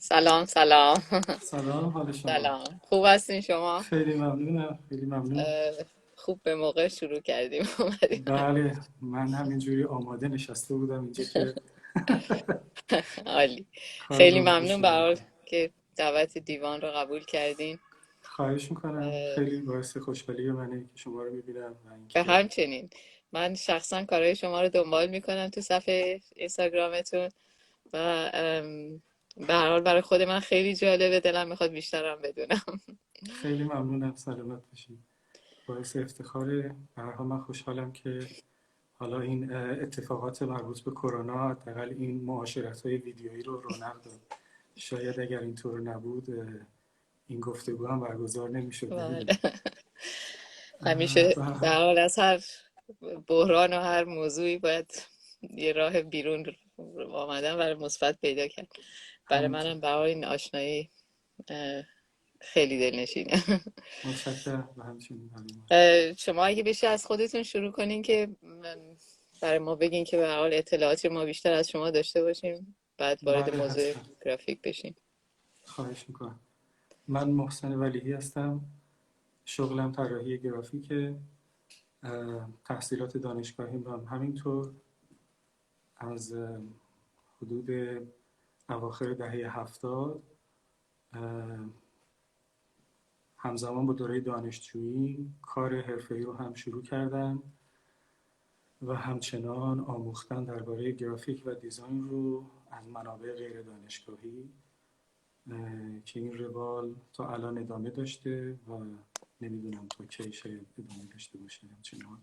سلام سلام. سلام، حال شما؟ سلام، خوب هستین شما؟ خیلی ممنونم، خیلی ممنون. اه، خوب به موقع شروع کردیم. اومدیم. بله، من همینجوری آماده نشسته بودم اینجا که عالی. کار خیلی رو ممنون شروع برای بکنم. که دعوت دیوان رو قبول کردین. خواهش میکنم، خیلی باعث خوشحالی منه که شما رو میبینم و به اینکه همچنین من شخصا کارهای شما رو دنبال میکنم تو صفحه اینستاگرامتون و به هر حال برای خود من خیلی جالبه، دلم میخواد بیشترم بدونم. خیلی ممنونم. سلامت باشید. باعث افتخاره. به هر حال من خوشحالم که حالا این اتفاقات مربوط به کرونا حداقل این معاشرت‌های ویدیویی رو رونق داد. شاید اگر اینطور نبود این گفتگو هم برگزار نمی‌شد. بله. نمیدونم. همیشه به هر به حال هر حال از هر بحران و هر موضوعی باید یه راه بیرون آمدن برای مثبت پیدا کرد. برای همینطور. منم به هر حال این آشنایی اه، خیلی دلنشینه. متشکرم و همچنین برای من. شما اگه بشه از خودتون شروع کنین که برای ما بگین که به هر حال اطلاعاتی ما بیشتر از شما داشته باشیم، بعد وارد بله، موضوع حتما. گرافیک بشیم. خواهش میکنم. من محسن ولیحی هستم. شغلم طراحی گرافیکه. تحصیلات دانشگاهیم هم همینطور. از حدود اواخر دهه 70 همزمان با دوره دانشجویی کار حرفه‌ای رو هم شروع کردم و همچنان آموختن درباره گرافیک و دیزاین رو از منابع غیر دانشگاهی که این روال تا الان ادامه داشته و نمیدونم تا کی شاید ادامه داشته باشه همچنان.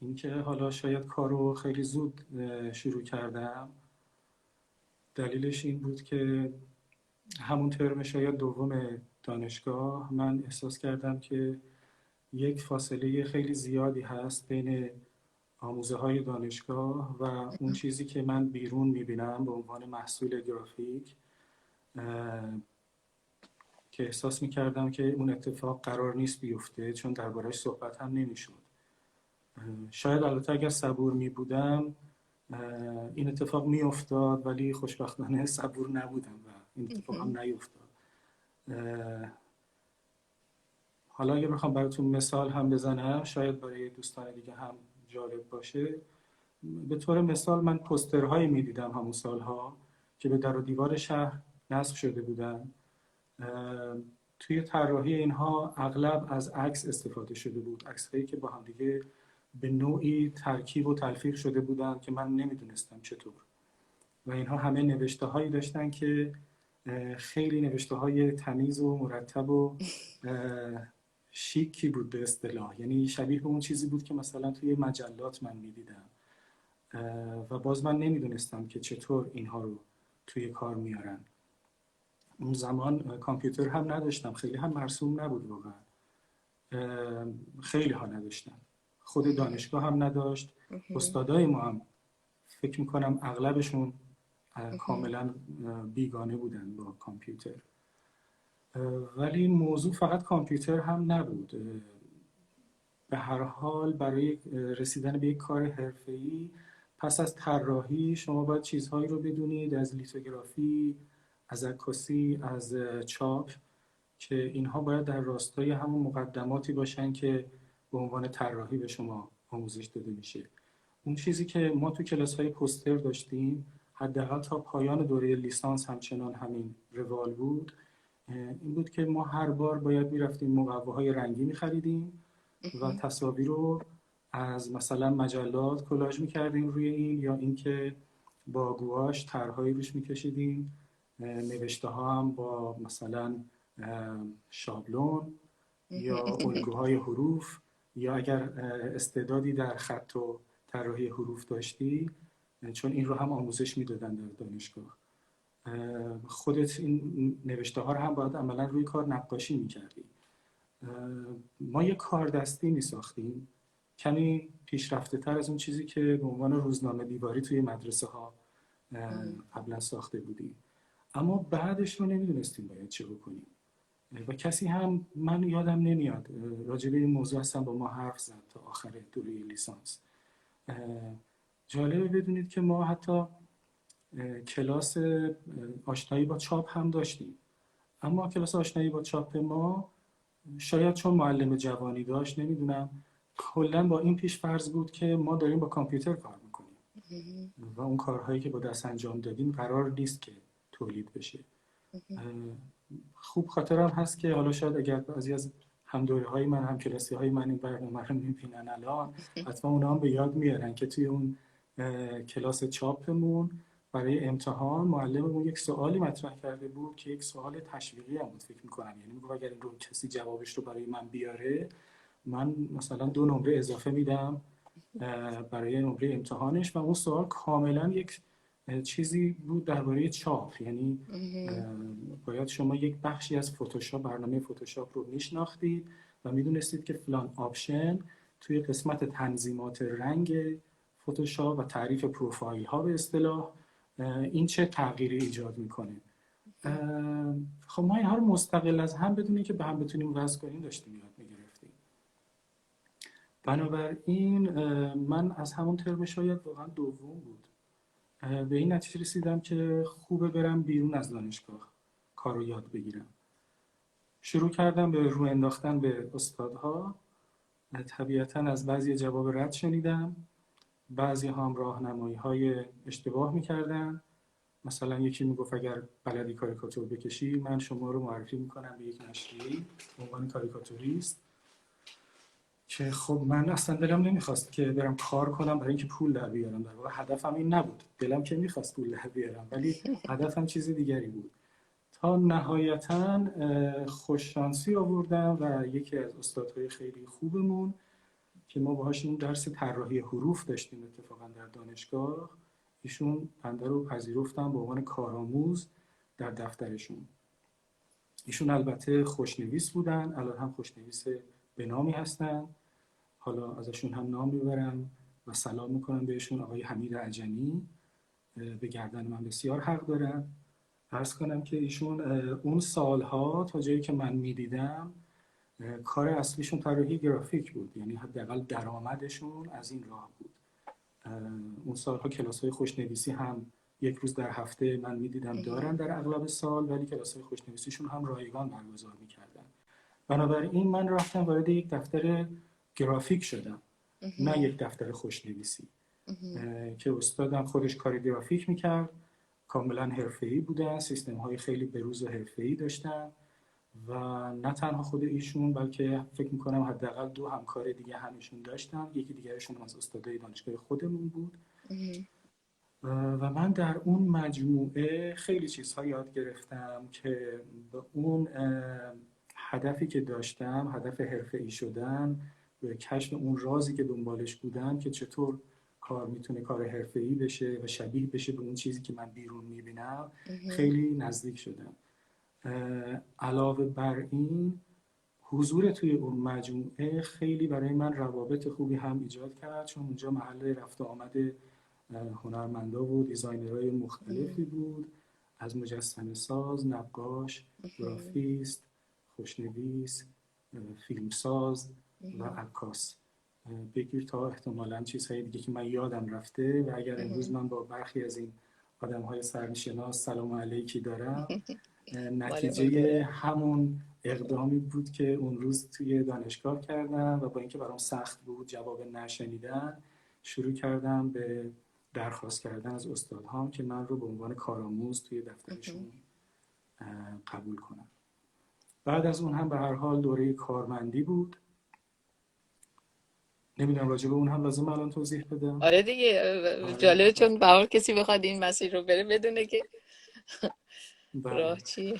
اینکه حالا شاید کارو خیلی زود شروع کردم، دلیلش این بود که همون ترم شاید دوم دانشگاه من احساس کردم که یک فاصله خیلی زیادی هست بین آموزه های دانشگاه و اون چیزی که من بیرون میبینم به عنوان محصول گرافیک، که احساس میکردم که اون اتفاق قرار نیست بیفته چون درباره‌اش صحبت هم نمیشد. شاید البته اگر صبور میبودم این اتفاق میافتاد، ولی خوشبختانه صبور نبودم و این اتفاق هم نیفتاد. حالا اگر بخوام براتون مثال هم بزنم شاید برای دوستان دیگه هم جالب باشه. به طور مثال من پوسترهایی میدیدم همون سالها که به در و دیوار شهر نصب شده بودن. توی طراحی اینها اغلب از عکس استفاده شده بود، عکس‌هایی که با هم دیگه به نوعی ترکیب و تلفیق شده بودن که من نمیدونستم چطور. و اینها همه نوشته هایی داشتن که خیلی نوشته های تمیز و مرتب و شیکی بود به اصطلاح، یعنی شبیه به اون چیزی بود که مثلا توی مجلات من میدیدم و باز من نمیدونستم که چطور اینها رو توی کار میارن. اون زمان کامپیوتر هم نداشتم، خیلی هم مرسوم نبود واقعا. خیلی ها نداشتن، خود دانشگاه هم نداشت. استادای ما هم فکر میکنم اغلبشون کاملا بیگانه بودن با کامپیوتر. ولی این موضوع فقط کامپیوتر هم نبود. به هر حال برای رسیدن به یک کار حرفه‌ای پس از طراحی شما باید چیزهایی رو بدونید از لیتوگرافی، از عکاسی، از چاپ، که اینها باید در راستای همون مقدماتی باشن که به عنوان طراحی به شما آموزش داده میشه. اون چیزی که ما تو کلاس‌های پوستر داشتیم حداقل تا پایان دوره لیسانس همچنان همین روال بود. این بود که ما هر بار باید میرفتیم مقواهای رنگی میخریدیم و تصاویر رو از مثلا مجلات کلاژ میکردیم روی این، یا اینکه با گواش طرحهایی روش میکشیدیم. نوشته ها هم با مثلا شابلون یا الگوهای حروف، یا اگر استعدادی در خط و طراحی حروف داشتی، چون این رو هم آموزش میدادن در دانشگاه، خودت این نوشته ها رو هم باید عملا روی کار نقاشی میکردی. ما یک کاردستی می ساختیم کمی پیشرفته تر از اون چیزی که به عنوان روزنامه دیواری توی مدرسه ها قبلا ساخته بودیم، اما بعدش رو نمیدونستیم باید چه بکنیم و کسی هم، من یادم نمیاد راجع به این موضوع اصلا با ما حرف زد تا آخر دوره لیسانس. جالبه بدونید که ما حتی کلاس آشنایی با چاپ هم داشتیم، اما کلاس آشنایی با چاپ ما شاید چون معلم جوانی داشت، نمیدونم، کلا با این پیش فرض بود که ما داریم با کامپیوتر کار میکنیم و اون کارهایی که با دست انجام دادیم قرار نیست که تولید بشه. خوب خاطرم هست که حالا شاید اگر بعضی از هم دوره های من، هم کلاسی های من این برنامه رو میبینن الان، حتما اونا هم به یاد میارن که توی اون کلاس چاپمون برای امتحان معلممون یک سوالی مطرح کرده بود که یک سوال تشویقی هم بود فکر میکنم، یعنی میگه اگر این رو کسی جوابش رو برای من بیاره من مثلا 2 نمره اضافه میدم برای نمره امتحانش. و اون سوال کاملا یک چیزی بود درباره چاپ، یعنی باید شما یک بخشی از فتوشاپ، برنامه فتوشاپ رو میشناختید و میدونستید که فلان آپشن توی قسمت تنظیمات رنگ فتوشاپ و تعریف پروفایل ها به اصطلاح این چه تغییری ایجاد میکنه. خب ما اینها رو مستقل از هم بدونیم که به هم بتونیم وصل کنیم داشتیم یاد میگرفتیم. بنابراین من از همون ترم شاید واقعا دوم بود به این نتیجه رسیدم که خوبه برم بیرون از دانشگاه کار رو یاد بگیرم. شروع کردم به رو انداختن به استادها. طبیعتاً از بعضی جواب رد شنیدم، بعضی هم راهنمایی های اشتباه میکردن. مثلا یکی میگفت اگر بلدی کاریکاتور بکشی من شما رو معرفی میکنم به یک نشریه‌ای به عنوان کاریکاتوریست، که خب من اصلا دلم نمیخواست که برم کار کنم برای اینکه پول در بیارم. در واقع هدفم این نبود، دلم که میخواست پول در بیارم ولی هدفم چیز دیگری بود. تا نهایتاً خوششانسی آوردم و یکی از استادهای خیلی خوبمون که ما باهاشون درس طراحی حروف داشتیم اتفاقا در دانشگاه، ایشون بنده رو پذیرفتن به عنوان کارآموز در دفترشون. ایشون البته خوشنویس بودن، الان هم خوشنویس به نامی هستن. حالا ازشون هم نام میبرم و سلام میکنم بهشون. آقای حمید عجمی به گردن من بسیار حق دارن. عرض کنم که ایشون اون سالها تا جایی که من میدیدم کار اصلیشون طراحی گرافیک بود، یعنی حداقل درآمدشون از این راه بود. اون سالها کلاس‌های خوشنویسی هم یک روز در هفته من میدیدم دارن در اغلب سال، ولی کلاس‌های خوشنویسیشون هم رایگان برگزار میکردن. بنابراین من رفتم وارد یک دفتر گرافیک شدم، نه یک دفتر خوشنویسی، که استادم خودش کار گرافیک میکرد، کاملا حرفه‌ای بودن، سیستم‌های خیلی بروز و حرفه‌ای داشتن و نه تنها خود ایشون بلکه فکر میکنم حداقل 2 همکار دیگه همشون داشتن. یکی دیگرشون از استادای دانشگاه خودمون بود و من در اون مجموعه خیلی چیزها یاد گرفتم که به اون هدفی که داشتم، هدف حرفه‌ای شدن، به کشف اون رازی که دنبالش بودم که چطور کار میتونه کار حرفه‌ای بشه و شبیه بشه به اون چیزی که من بیرون میبینم، خیلی نزدیک شدم. علاوه بر این حضور توی اون مجموعه خیلی برای من روابط خوبی هم ایجاد کرد، چون اونجا محل رفت و آمد هنرمندا و دیزاینرهای مختلفی بود، از مجسمه ساز، نقاش، گرافیست، خوشنویس، فیلمساز و عکاس، بگیر تا احتمالاً چیزهای دیگه که من یادم رفته. و اگر امروز من با برخی از این آدم‌های سرشناس سلام علیکی دارم، نتیجه همون اقدامی بود که اون روز توی دانشگاه کردم و با اینکه برام سخت بود جواب نشنیدن، شروع کردم به درخواست کردن از استادهام که من رو به عنوان کارآموز توی دفترشون قبول کنم. بعد از اون هم به هر حال دوره کارمندی بود. نمیدونم راجع به اون هم لازم الان توضیح بدم. آره دیگه، جالبه چون به هر کسی بخواد این مسیر رو بره بدونه که راه چیه.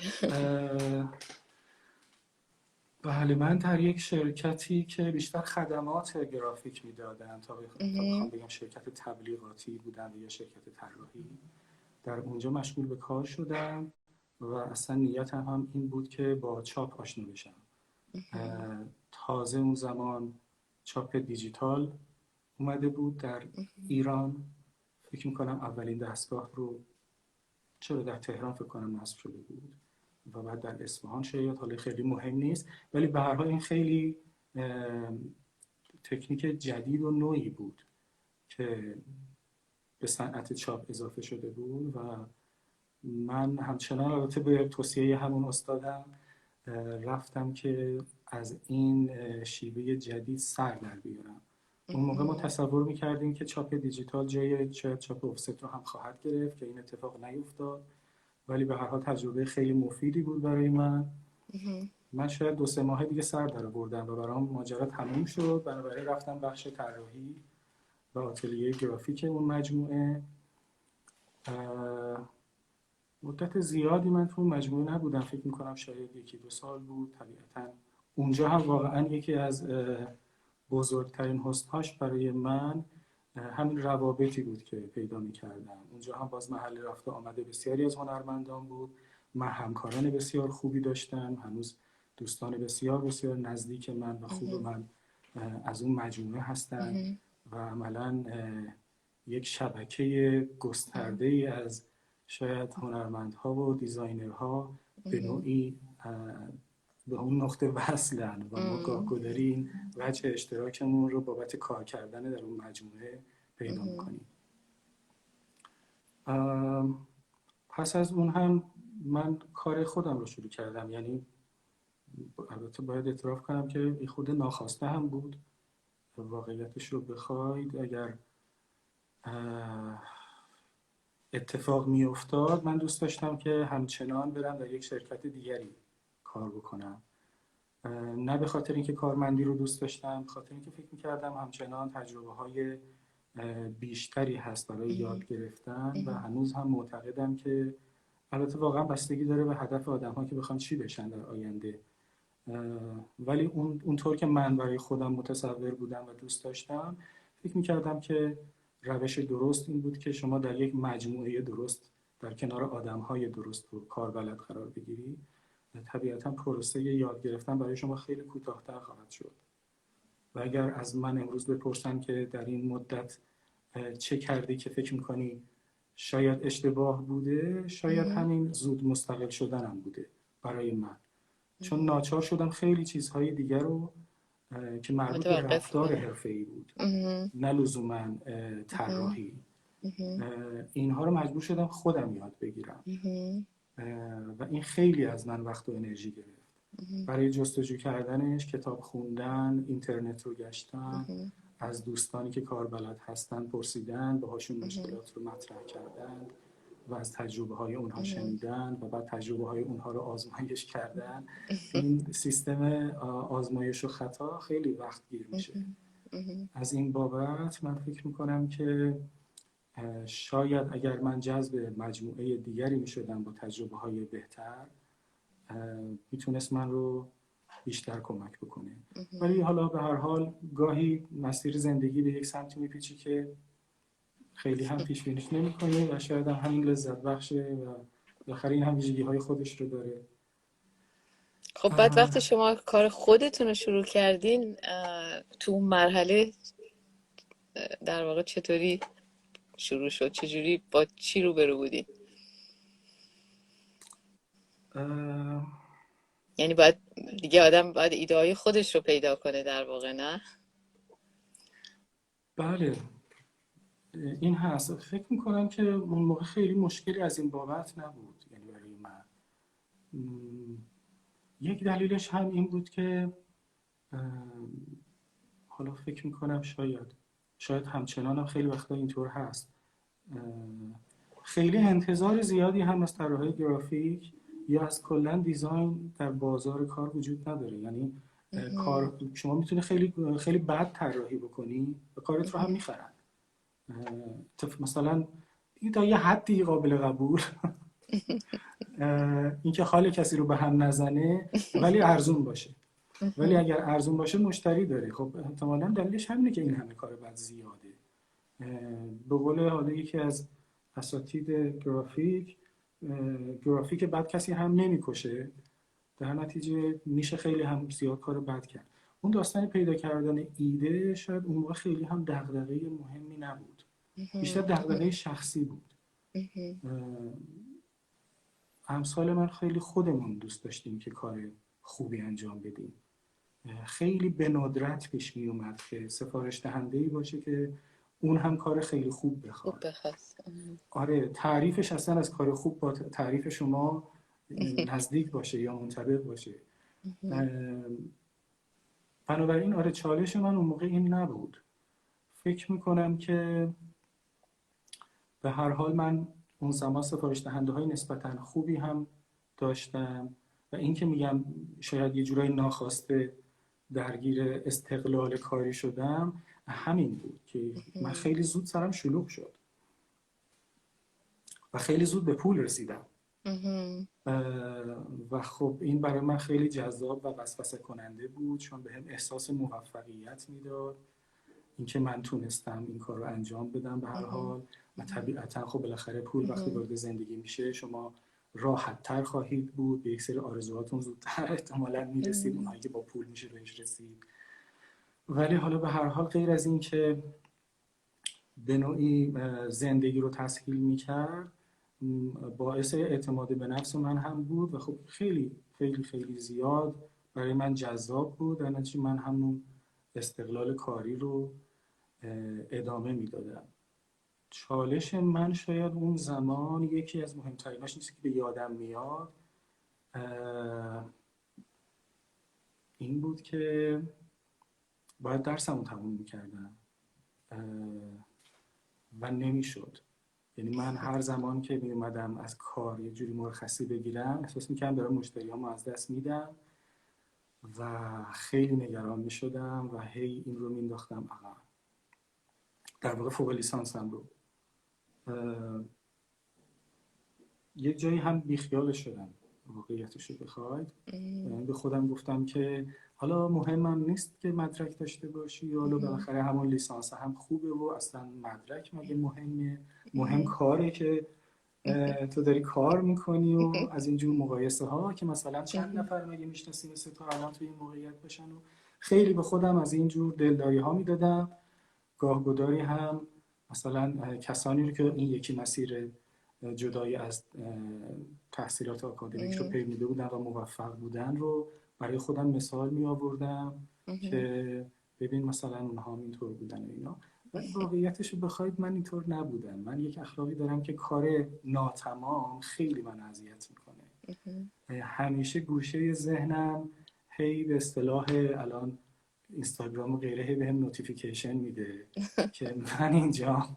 بله، من در یک شرکتی که بیشتر خدمات گرافیک میدادن تا بخوام بگم شرکت تبلیغاتی بودن یا شرکت طراحی، در اونجا مشغول به کار شدم و اصلا نیتم هم این بود که با چاپ آشنا بشم. تازه اون زمان چاپ دیجیتال اومده بود در ایران. فکر میکنم اولین دستگاه رو چرا در تهران فکر کنم نصب شده بود و بعد در اصفهان شاید، حالا خیلی مهم نیست، ولی به هر حال این خیلی تکنیک جدید و نوعی بود که به صنعت چاپ اضافه شده بود و من همچنان البته به توصیه همون استادم رفتم که از این شیوه جدید سر در بیارم. اون موقع ما تصور میکردیم که چاپ دیجیتال جای شاید چاپ افست رو هم خواهد گرفت که این اتفاق نیفتاد، ولی به هر حال تجربه خیلی مفیدی بود برای من. من شاید 2-3 ماه دیگه سر در آوردم و برام ماجرا تموم شد. بنابراین رفتم بخش طراحی و آتلیه گرافیک اون مجموعه. مدت زیادی من تو مجموعه نبودم، فکر میکنم شاید 1-2 سال بود. طبیعتاً اونجا هم واقعاً یکی از بزرگترین حسن‌هاش برای من همین روابطی بود که پیدا می‌کردم. اونجا هم باز محل رفت و آمد بسیاری از هنرمندان بود. من همکاران بسیار خوبی داشتم، هنوز دوستان بسیار بسیار نزدیک من و خوب من از اون مجموعه هستن و عملاً یک شبکه گسترده‌ای از شاید هنرمندها و دیزاینرها به نوعی به اون نقطه وصلن و ما گاهگداری این وجه اشتراکمون رو بابت کار کردن در اون مجموعه پیدا میکنیم. پس از اون هم من کار خودم رو شروع کردم. یعنی البته باید اعتراف کنم که خود ناخواسته هم بود. واقعیتش رو بخواید اگر اتفاق می افتاد من دوست داشتم که همچنان برم در یک شرکت دیگری کار بکنم. نه به خاطر اینکه کارمندی رو دوست داشتم، به خاطر اینکه فکر می‌کردم همچنان تجربه‌های بیشتری هست برای یاد گرفتن و هنوز هم معتقدم که البته واقعا بستگی داره به هدف آدم‌ها که بخوان چی بشن در آینده، ولی اونطور که من برای خودم متصور بودم و دوست داشتم فکر می‌کردم که روش درست این بود که شما در یک مجموعه درست در کنار آدم‌های درست و کاربلد قرار بگیری. طبیعتاً پروسه یاد گرفتن برای شما خیلی کوتاه‌تر خواهد شد و اگر از من امروز بپرسن که در این مدت چه کردی که فکر می‌کنی شاید اشتباه بوده، شاید همین زود مستقل شدنم بوده برای من، چون ناچار شدم خیلی چیزهای دیگر رو که مربوط به رفتار حرفه‌ای بود نه لزوماً طراحی، اینها رو مجبور شدم خودم یاد بگیرم و این خیلی از من وقت و انرژی گرفت. برای جستجو کردنش کتاب خوندن، اینترنت رو گشتن، از دوستانی که کاربلد هستن پرسیدن، باهاشون مشکلات رو مطرح کردن و از تجربه های اونها شنیدن و بعد تجربه های اونها رو آزمایش کردن. این سیستم آزمایش و خطا خیلی وقت گیر میشه. از این بابت من فکر میکنم که شاید اگر من جذب مجموعه دیگری میشدم با تجربه های بهتر میتونست من رو بیشتر کمک بکنه. ولی حالا به هر حال گاهی مسیر زندگی به یک سمتی میپیچه که خیلی هم پیش بینیش نمی‌کنی و شاید هم همین لذت بخشه و بالاخره این هم ویژگی‌های خودش رو داره. خب بعد وقتی شما کار خودتون رو شروع کردین تو اون مرحله در واقع چطوری شروع شد؟ چجوری با چی روبرو بودین؟ یعنی باید دیگه آدم باید ایده‌های خودش رو پیدا کنه در واقع، نه؟ بله این هست. فکر میکنم که اون موقع خیلی مشکلی از این بابت نبود. یعنی برای من یک دلیلش هم این بود که حالا فکر میکنم شاید همچنان هم خیلی وقتا اینطور هست، خیلی انتظار زیادی هم از طراحی گرافیک یا از کلا دیزاین در بازار کار وجود نداره. یعنی کار شما میتونه خیلی بد طراحی بکنی و کارت رو هم میخرن. مثلا این تا یه حدی قابل قبول اینکه حال کسی رو به هم نزنه ولی ارزون باشه. ولی اگر ارزون باشه مشتری داره. خب احتمالاً دلیلش همینه که این همه کار بد زیاده. به قول حالا یکی از اساتید گرافیک بد کسی هم نمیکشه، در نتیجه میشه خیلی هم زیاد کار بد کرد. اون داستان پیدا کردن ایده شاید اون موقع خیلی هم دغدغه مهمی نبود، بیشتر دغدغه شخصی بود. امثال من خیلی خودمون دوست داشتیم که کار خوبی انجام بدیم. خیلی به ندرت پیش می اومد که سفارش دهنده‌ای باشه که اون هم کار خیلی خوب خوب بخواد. بخواست. آره، تعریفش اصلا از کار خوب با تعریف شما نزدیک باشه یا منطبق باشه. بنابراین آره، چالش من اون موقع این نبود. فکر میکنم که به هر حال من اون زمان سفارش دهنده های نسبتاً خوبی هم داشتم و این که میگم شاید یه جورایی ناخواسته درگیر استقلال کاری شدم همین بود که من خیلی زود سرم شلوغ شد و خیلی زود به پول رسیدم و خب این برای من خیلی جذاب و وسوسه کننده بود، چون بهم احساس موفقیت میداد اینکه من تونستم این کار رو انجام بدم به هر حال. و طبیعتا خب بالاخره پول وقتی وارد زندگی میشه شما راحت تر خواهید بود، به یک سری آرزوهاتون زودتر احتمالاً میرسید، اونهایی که با پول میشه بهش رسید. ولی حالا به هر حال غیر از این که به نوعی زندگی رو تسهیل میکرد، باعث اعتماد به نفس من هم بود و خب خیلی خیلی خیلی زیاد برای من جذاب بود. در نتیجه من همون استقلال کاری رو ادامه میدادم. چالش من شاید اون زمان یکی از مهمتریناش نیست که به یادم میاد این بود که باید درسمو تموم میکردم و نمیشد. یعنی من هر زمان که می اومدم از کار یه جوری مرخصی بگیرم احساس میکردم دارم مشتریامو از دست میدم و خیلی نگران میشدم و هی این رو مینداختم عقب. در واقع فوق لیسانسم رو یک جایی هم بیخیالش شدم واقعیتش رو بخواید. یعنی به خودم گفتم که حالا مهمم نیست که مدرک داشته باشی، حالا بالاخره همون لیسانس هم خوبه و اصلا مدرک مگه مهمه؟ مهم کاره که تو داری کار میکنی و از اینجور مقایسه ها که مثلا چند نفر مگه میشناسی مثل تو الان توی این موقعیت باشن. و خیلی به خودم از اینجور دلداری ها میدادم. گاهگداری هم مثلا کسانی رو که این یکی مسیر جدایی از تحصیلات آکادمیک رو پیموده بودن و موفق بودن رو برای خودم مثال می آوردم که ببین مثلا اونها هم اینطور بودن و اینا. ولی واقعیتش رو بخواید من اینطور نبودم. من یک اخلاقی دارم که کار ناتمام خیلی من اذیت میکنه. همیشه گوشه ذهنم هی به اصطلاح الان اینستاگرام و غیره هی بهم نوتیفیکیشن میده که من اینجا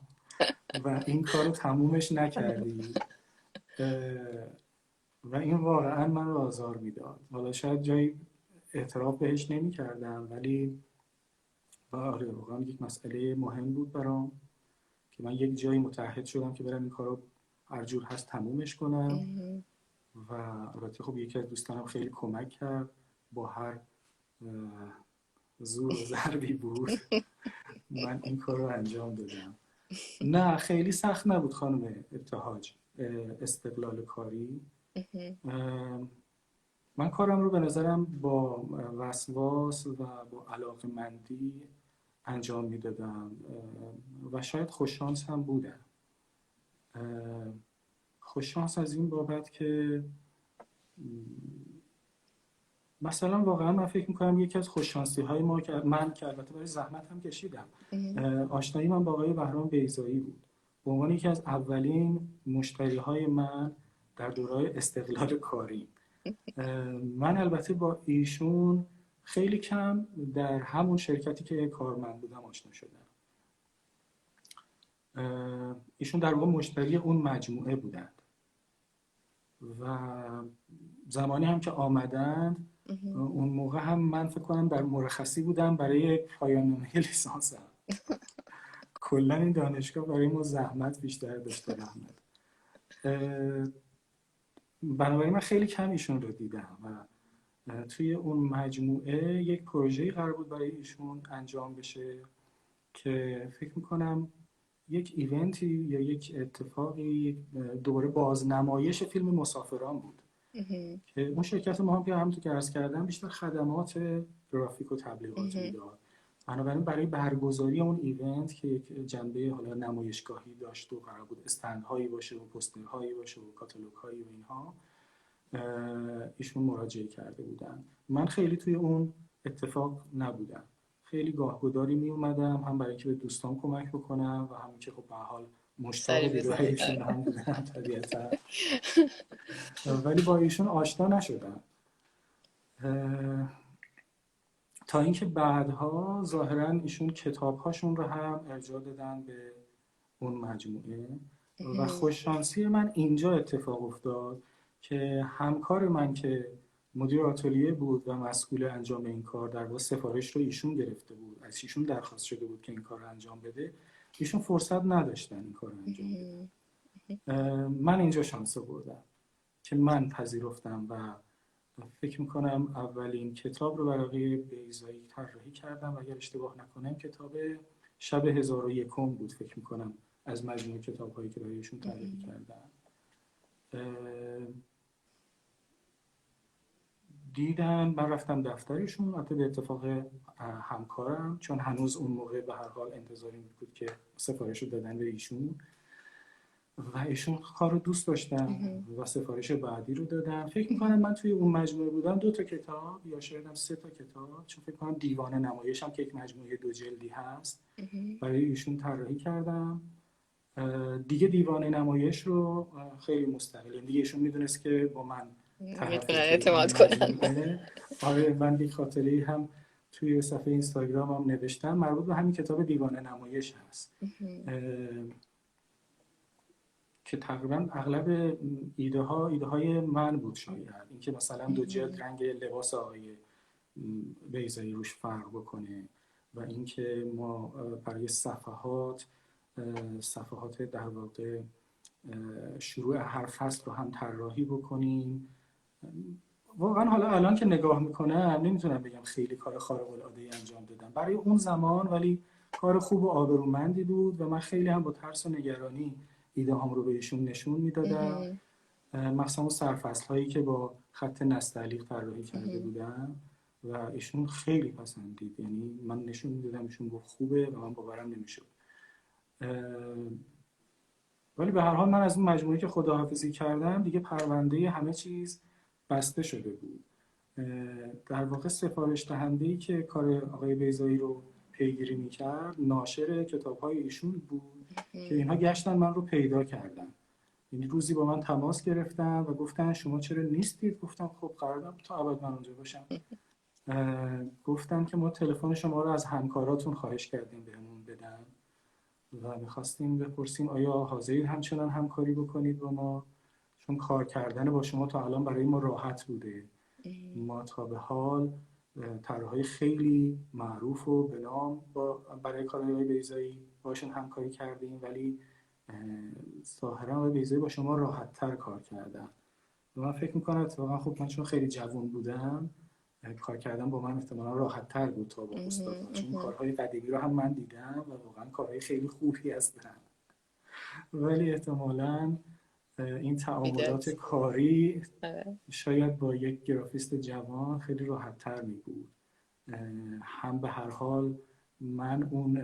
و این کار رو تمومش نکردی و این واقعا من رو آزار میداد. حالا شاید جایی اعتراف بهش نمی کردم ولی آره واقعا یک مسئله مهم بود برام که من یک جایی متعهد شدم که برم این کار رو هر جور هست تمومش کنم. و البته خب یکی از دوستانم خیلی کمک کرد، با هر زور و ضربی بود من این کار رو انجام دادم. نه خیلی سخت نبود خانم ابتهاج استقلال کاری. من کارم رو به نظرم با وسواس و با علاقه‌مندی انجام میدادم و شاید خوششانس هم بودم. خوششانس از این بابت که مثلا واقعا من فکر میکنم یکی از خوششانسی های ما که من که البته برای زحمت هم کشیدم، آشنایی من با آقای بهرام بیضایی بود به عنوان یکی از اولین مشتری های من در دوره‌های استقلال کاری. من البته با ایشون خیلی کم در همون شرکتی که کارمند بودم آشنا شدم. ایشون در واقع مشتری اون مجموعه بودند و زمانی هم که آمدند اون موقع هم من فکر کنم در مرخصی بودم برای پایان نامه لیسانسم. کلا این دانشگاه برای ما زحمت بیشتر داشته رحمت. بنابراین من خیلی کم ایشون رو دیدم و توی اون مجموعه یک پروژه‌ای قرار بود برای ایشون انجام بشه که فکر میکنم یک ایونتی یا یک اتفاقی دوباره بازنمایش فیلم مسافران بود که اون شرکت ما هم که همونطور که عرض کردم بیشتر خدمات گرافیک و تبلیغات میداد. بنابراین برای برگزاری اون ایونت که یک جنبه حالا نمایشگاهی داشت و قرار بود استندهایی باشه و پوسترهایی باشه و کاتالوگ‌هایی و اینها، ایشون مراجعه کرده بودن. من خیلی توی اون اتفاق نبودم. خیلی گاهگداری می اومدم، هم برای اینکه به دوستان کمک بکنم و هم که خب به هر حال مشتاق سری ویدیوهای بزنید. ایشون هم بودم طبیعتا. ولی با ایشون آشنا نشدم تا اینکه بعدها ظاهراً ایشون کتاب‌هاشون رو هم ارجاع دادن به اون مجموعه و خوششانسی من اینجا اتفاق افتاد که همکار من که مدیر آتلیه بود و مسئول انجام این کار، در واقع سفارش رو ایشون گرفته بود، از ایشون درخواست شده بود که این کار رو انجام بده، ایشون فرصت نداشتن این کار رو انجام بدن. من اینجا شانس بردم که من پذیرفتم و فکر میکنم اولین کتاب رو برای آقای بیضایی طراحی کردم و اگر اشتباه نکنم کتاب شب 1001 بود فکر میکنم از مجموعه کتاب‌هایی که برای ایشون طراحی کردم. دیدم، من رفتم دفترشون، البته به اتفاق همکارم، چون هنوز اون موقع به هر حال انتظار این بود که سفارش رو دادن به ایشون و ایشون کار رو دوست داشتن و سفارش بعدی رو دادن. فکر میکنم من توی اون مجموعه بودم 2 تا کتاب یا شاید هم 3 تا کتاب، چون فکر کنم دیوان نمایش هم که یک مجموعه 2 جلدی هست برای ایشون طراحی کردم. دیگه دیوان نمایش رو خیلی مستقل، دیگه ایشون میدونست که با من طرف میتونن اعتماد کنن. آره، من یک خاطره هم توی صفحه اینستاگرام هم نوشتم مربوط به همین کتاب دیوان نمایش هست که تقریبا اغلب ایده های من بود. شاید اینکه مثلا 2 جلد رنگ لباس آقای بیضایی روش فرق بکنه و اینکه ما برای صفحات در واقع شروع هر فصل رو هم طراحی بکنیم. واقعا حالا الان که نگاه میکنم نمیتونم بگم خیلی کار خارق العاده ای انجام دادم برای اون زمان، ولی کار خوب و آبرومندی بود و من خیلی هم با ترس و نگرانی ایده هم رو بهشون نشون میدادم، مثلا سرفصل هایی که با خط نستعلیق طراحی کرده بودم و ایشون خیلی پسندید، یعنی من نشون میدادم ایشون گفت خوبه و من باورم نمیشد. ولی به هر حال من از اون مجموعه که خداحافظی کردم دیگه پرونده همه چیز بسته شده بود. در واقع سفارش دهنده‌ای که کار آقای بیضایی رو پیگیری میکرد ناشر کتاب‌های ایشون بود که اینها گشتن من رو پیدا کردن. یعنی روزی با من تماس گرفتن و گفتن شما چرا نیستید؟ گفتم خب قرارم تا ابد من اونجا باشم. گفتم که ما تلفن شما رو از همکاراتون خواهش کردیم بهمون بدن و می‌خواستیم بپرسیم آیا حاضرید همچنان همکاری بکنید با ما، چون کار کردن با شما تا الان برای ما راحت بوده. ما تا به حال طراحای خیلی معروف و به نام برای کارهای بیضایی باشون همکاری کردیم، ولی ظاهرا آقای بیضایی با شما راحت‌تر کار کردن و من فکر می‌کنم اتفاقا خب من چون خیلی جوان بودم کار کردن با من احتمالاً راحت‌تر بود تا با استادان، چون کارهای قدیمی رو هم من دیدم و واقعا کارهای خیلی خوبی هستن، ولی احتمالاً این تعاملات کاری شاید با یک گرافیست جوان خیلی راحت‌تر می بود. هم به هر حال من اون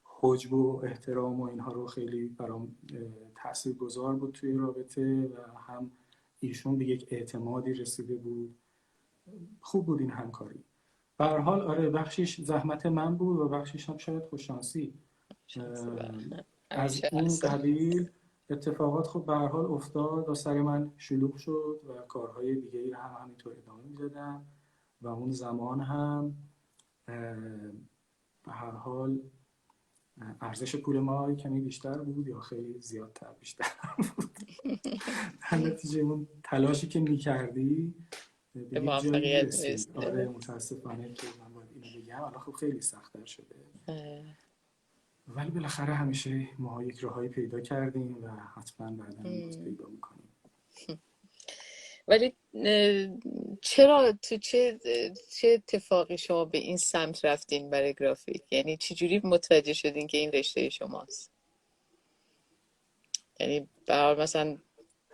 حجب و احترام و اینها رو خیلی برام تاثیرگذار بود توی رابطه و هم ایشون به یک اعتمادی رسیده بود. خوب بود این همکاری. به هر حال آره، بخشش زحمت من بود و بخشش هم شاید خوششانسی. از این قبیل اتفاقات خب به هر حال افتاد و سر من شلوغ شد و کارهای دیگه‌ای هم همینطور ادامه میدادم و اون زمان هم به هر حال ارزش پول ما کمی بیشتر بود یا خیلی زیادتر بیشتر بود. در نتیجه اون تلاشی که میکردی به یک جایی میرسید. آره متاسفانه که من باید اینو بگم الان خب خیلی سخت‌تر شده، ولی بالاخره همیشه ما یک راهی پیدا کردیم و حتما بعدا باز پیدا میکنیم. ولی چرا تو چه اتفاقی شما به این سمت رفتین برای گرافیک؟ یعنی چجوری متوجه شدین که این رشته شماست؟ یعنی برای مثلا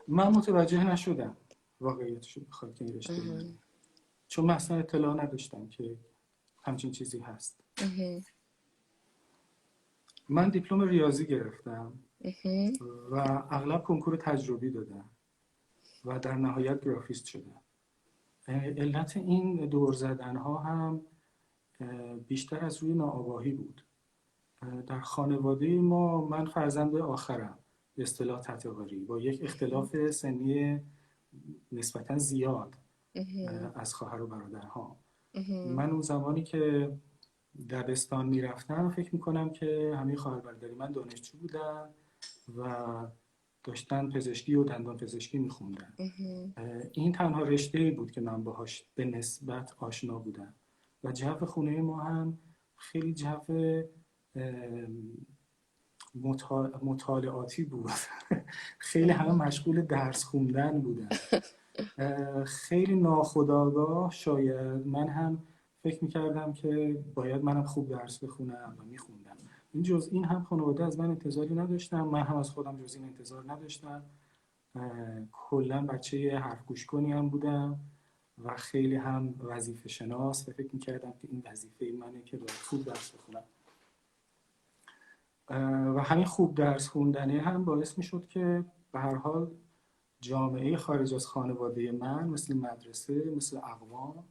من متوجه نشدم واقعیتش بخواد که این رشته من، چون مثلا اطلاع نداشتم که همچین چیزی هست. من دیپلم ریاضی گرفتم و اغلب کنکور تجربی دادم و در نهایت گرافیست شدم. علت این دور زدن ها هم بیشتر از روی ناآگاهی بود. در خانواده ما، من فرزند آخرم به اصطلاح تتقاری، با یک اختلاف سنی نسبتا زیاد از خواهر و برادرها. من اون زمانی که دبستان میرفتم فکر میکنم که همه خواهر برادری من دانشجو بودن و داشتن پزشکی و دندان پزشکی میخوندن. این تنها رشته‌ای بود که من باهاش به نسبت آشنا بودم و جو خونه ما هم خیلی جو مطالعاتی بود. خیلی همه مشغول درس خوندن بودن. خیلی ناخودآگاه شاید من هم فکر میکردم که باید منم خوب درس بخونم و میخوندم. این هم خانواده از من انتظاری نداشتم، من هم از خودم جز این انتظار نداشتم. کلا بچه حرف گوش کنی هم بودم و خیلی هم وظیفه شناس و فکر میکردم که این وظیفه منه که باید خوب درس بخونم. و همین خوب درس خوندنه هم باعث میشد که به هر حال جامعه خارج از خانواده من مثل مدرسه، مثل اقوام،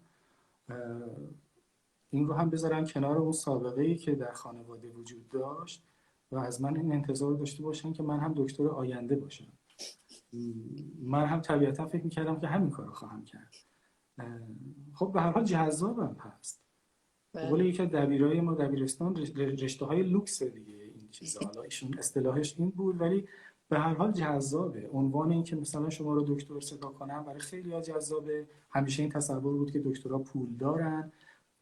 این رو هم بذارن کنار اون سابقه‌ای که در خانواده وجود داشت و از من این انتظار داشته باشن که من هم دکتر آینده باشم. من هم طبیعتا فکر میکردم که همین کار رو خواهم کرد. خب به هر حال جذابم هست. به قول یکی از دبیرای ما دبیرستان، رشته های لوکس دیگه این چیزا. حالا ایشون اصطلاحش این بود ولی به هر حال جذابه. عنوان این که مثلا شما رو دکتر صدا کنن برای خیلی‌ها جذابه. همیشه این تصور بود که دکترها پول دارن،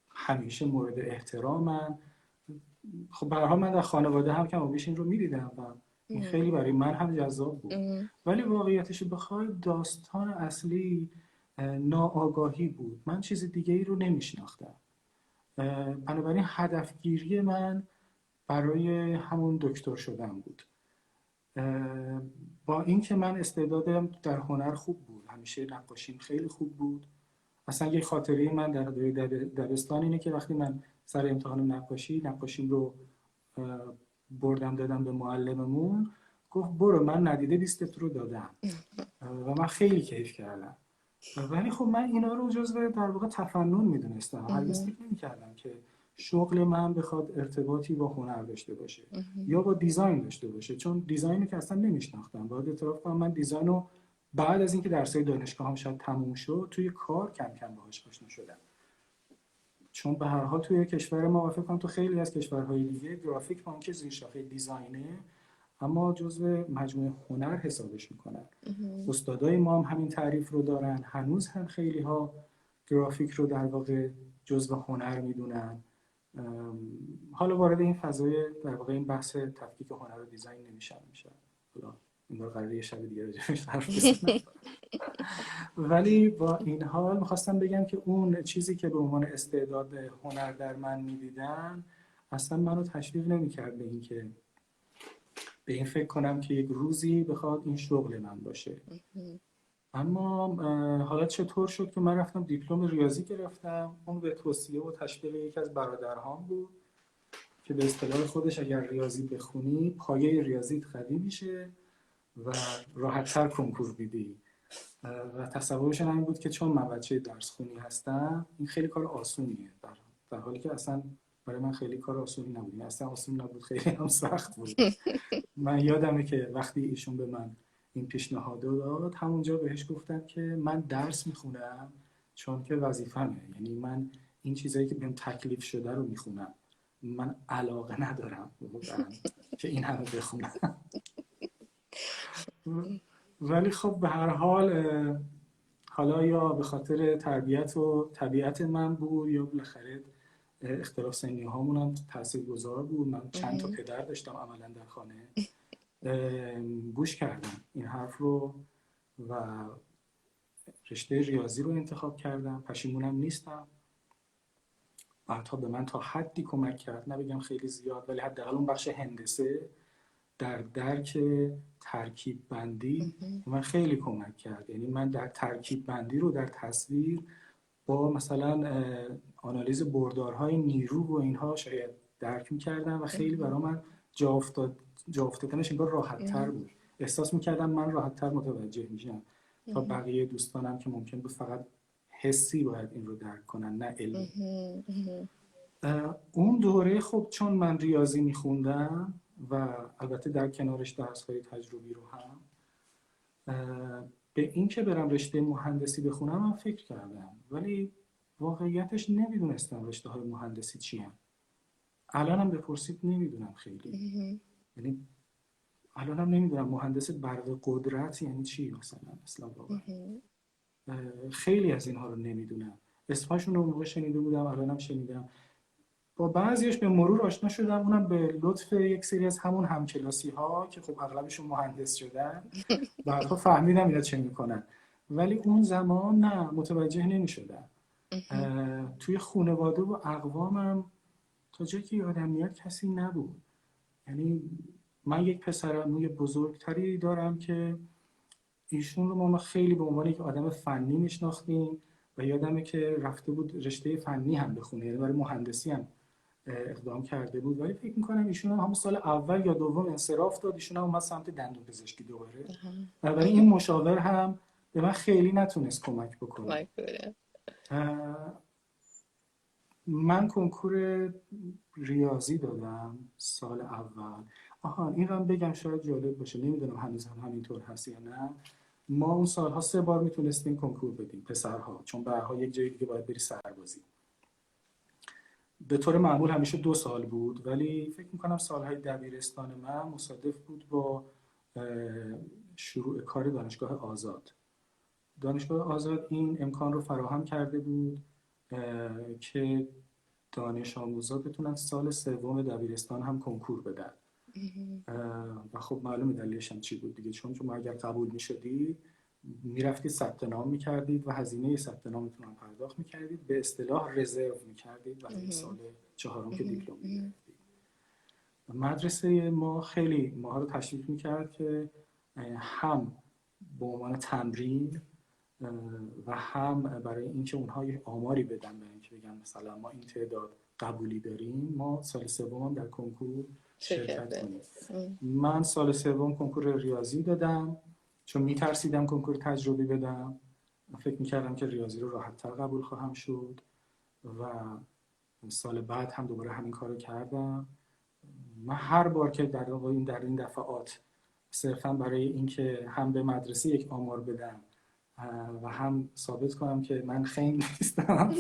همیشه مورد احترامن. خب به هر حال من در خانواده هم کم و بیش این رو می‌دیدم و این خیلی برای من هم جذاب بود. ولی واقعیتش بخوای داستان اصلی ناآگاهی بود. من چیز دیگه ای رو نمی‌شناختم. بنابراین هدفگیری من برای همون دکتر شدن بود. با اینکه من استعدادم در هنر خوب بود، همیشه نقاشیم خیلی خوب بود. اصلا یه خاطره من در دبستان اینه که وقتی من سر امتحان نقاشیم رو بردم دادم به معلممون، گفت برو من ندیده 20 رو دادم و من خیلی کیف کردم. ولی خب من اینا رو جزو در واقع تفنن میدونستم. هرگز فکر نمی‌کردم که شغل من بخواد ارتباطی با هنر داشته باشه یا با دیزاین داشته باشه، چون دیزاینی که اصلا نمیشناختم. باید اعتراف کنم من دیزاینو بعد از اینکه درسای دانشگاه هم شاید تموم شد توی کار کم کم باهاش آشنا شدم. چون به هر حال توی کشور ما فکر کنم تو خیلی از کشورهای دیگه گرافیک با اینکه زیر شاخه دیزاینه اما جزو مجموعه هنر حسابش میکنن. استادای ما هم همین تعریف رو دارن. هنوز هم خیلی ها گرافیک رو در واقع جزو هنر میدونن. حالا وارد این فضای در واقع این بحث تفکیک هنر و دیزاین نمیشه. حالا این بار قراره یه شب دیگه راجعش حرف بزنم. ولی با این حال میخواستم بگم که اون چیزی که به عنوان استعداد هنر در من میدیدن اصلا منو تشویق نمیکرد به این فکر کنم که یک روزی بخواد این شغل من باشه. اما حالا چطور شد که من رفتم دیپلم ریاضی گرفتم. اون به توصیه و تشویق یکی از برادرهام بود که به اصطلاح خودش اگر ریاضی بخونی پایه ریاضیت قوی میشه و راحت‌تر کنکور میدی. و تصورشون همین بود که چون من بچه درس خونی هستم این خیلی کار آسونیه، در حالی که اصلا برای من خیلی کار آسونی نبود. اصلا آسون نبود، خیلی هم سخت بود. من یادمه که وقتی ایشون به من این پیشنهاد داد همونجا بهش گفتم که من درس میخونم چون که وظیفمه. یعنی من این چیزایی که بهم تکلیف شده رو میخونم. من علاقه ندارم که این همه بخونم. ولی خب به هر حال حالا یا به خاطر تربیت و طبیعت من بود یا بالاخره اختلاف سنی هامون هم تاثیرگذار بود. من چند تا پدر داشتم عملا در خانه. گوش کردم این حرف رو و رشته ریاضی رو انتخاب کردم. پشیمونم نیستم. بعدها به من تا حدی کمک کرد، نبگم خیلی زیاد ولی حداقل اون بخش هندسه در درک ترکیب بندی من خیلی کمک کرد. یعنی من در ترکیب بندی رو در تصویر با مثلا آنالیز بردارهای نیرو و اینها شاید درک می‌کردم و خیلی برای من جا افتادنش انگار راحت‌تر بود. احساس می‌کردم من راحت‌تر متوجه میشم تا بقیه دوستانم که ممکن بود فقط حسی باید این رو درک کنن نه علمی. اون دوره خب چون من ریاضی میخوندم و البته در کنارش درس‌های تجربی رو هم به این که برم رشته مهندسی بخونم من فکر کردم، ولی واقعیتش نمیدونستم رشته های مهندسی چی هم. الانم بپرسید نمیدونم خیلی. یعنی الانم نمیدونم مهندس برق قدرت یعنی چی مثلا واقعا. خیلی از اینها رو نمیدونم، اسمشون رو موقع شنیده بودم الانم شنیدم، با بعضیش به مرور آشنا شدم، اونم به لطف یک سری از همون همکلاسی ها که خب اغلبشون مهندس شدن بعدها فهمیدم اینا چه میکنن، ولی اون زمان نه متوجه نمیشدم. توی خانواده و اقوامم تا جایی که یادم میاد کسی نبود. یعنی من یک پسر عموی بزرگتری دارم که ایشون رو ما خیلی به عنوان یک آدم فنی میشناختیم و یادمه که رفته بود رشته فنی هم بخونه، یعنی برای مهندسی هم اقدام کرده بود، ولی فکر میکنم ایشون هم همون سال اول یا دوم انصراف داد، ایشون هم اومد سمت دندون پزشکی دوباره. ولی این مشاور هم به من خیلی نتونست کمک بکنه. من کنکور ریاضی دادم سال اول. این رو بگم شاید جالب باشه، نمیدونم هنوز هم همینطور هست یا نه. ما اون سالها 3 بار میتونستیم کنکور بدیم پسرها، چون بعدها یک جای دیگه باید بری سربازی. به طور معمول همیشه 2 سال بود، ولی فکر میکنم سالهای دبیرستان من مصادف بود با شروع کار دانشگاه آزاد. دانشگاه آزاد این امکان رو فراهم کرده بود که دانش آموزا بتونن سال 3 دبیرستان هم کنکور بدن. و خب معلومه دلیلش هم چی بود دیگه، چون شما اگر قبول میشدید میرفتید ثبت نام میکردید و هزینه ثبت نامتون هم پرداخت میکردید، به اصطلاح رزرو میکردید برای سال 4 که دیپلم میگرفتید. مدرسه ما خیلی ما رو تشویق میکرد که هم به عنوان تمرین و هم برای اینکه اونها یه آماری بدن، برای اینکه بگن مثلا ما این تعداد قبولی داریم، ما سال 3 هم در کنکور شرکت کنیم. من سال 3 کنکور ریاضی دادم چون میترسیدم کنکور تجربی بدم، فکر میکردم که ریاضی رو راحت‌تر قبول خواهم شد و سال بعد هم دوباره همین کارو کردم. من هر بار که در این دفعات صرفا برای اینکه هم به مدرسه یک آمار بدم و هم ثابت کنم که من خنگ نیستم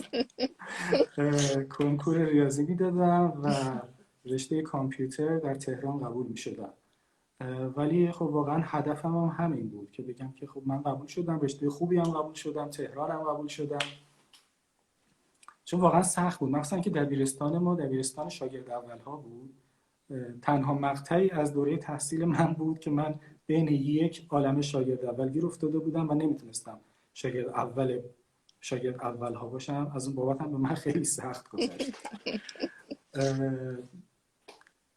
کنکور ریاضی میدادم و رشته کامپیوتر در تهران قبول میشدم. ولی خب واقعا هدفم هم همین بود که بگم که خب من قبول شدم، رشته خوبی هم قبول شدم، تهران هم قبول شدم، چون واقعا سخت بود. مثلا که دبیرستان ما دبیرستان شاگرد اول ها بود، تنها مقطعی از دوره تحصیل من بود که من بین یک عالمه شاگرد اول گیر افتاده بودم و نمیتونستم شاگرد اول ها باشم. از اون بابت هم به من خیلی سخت گذشت.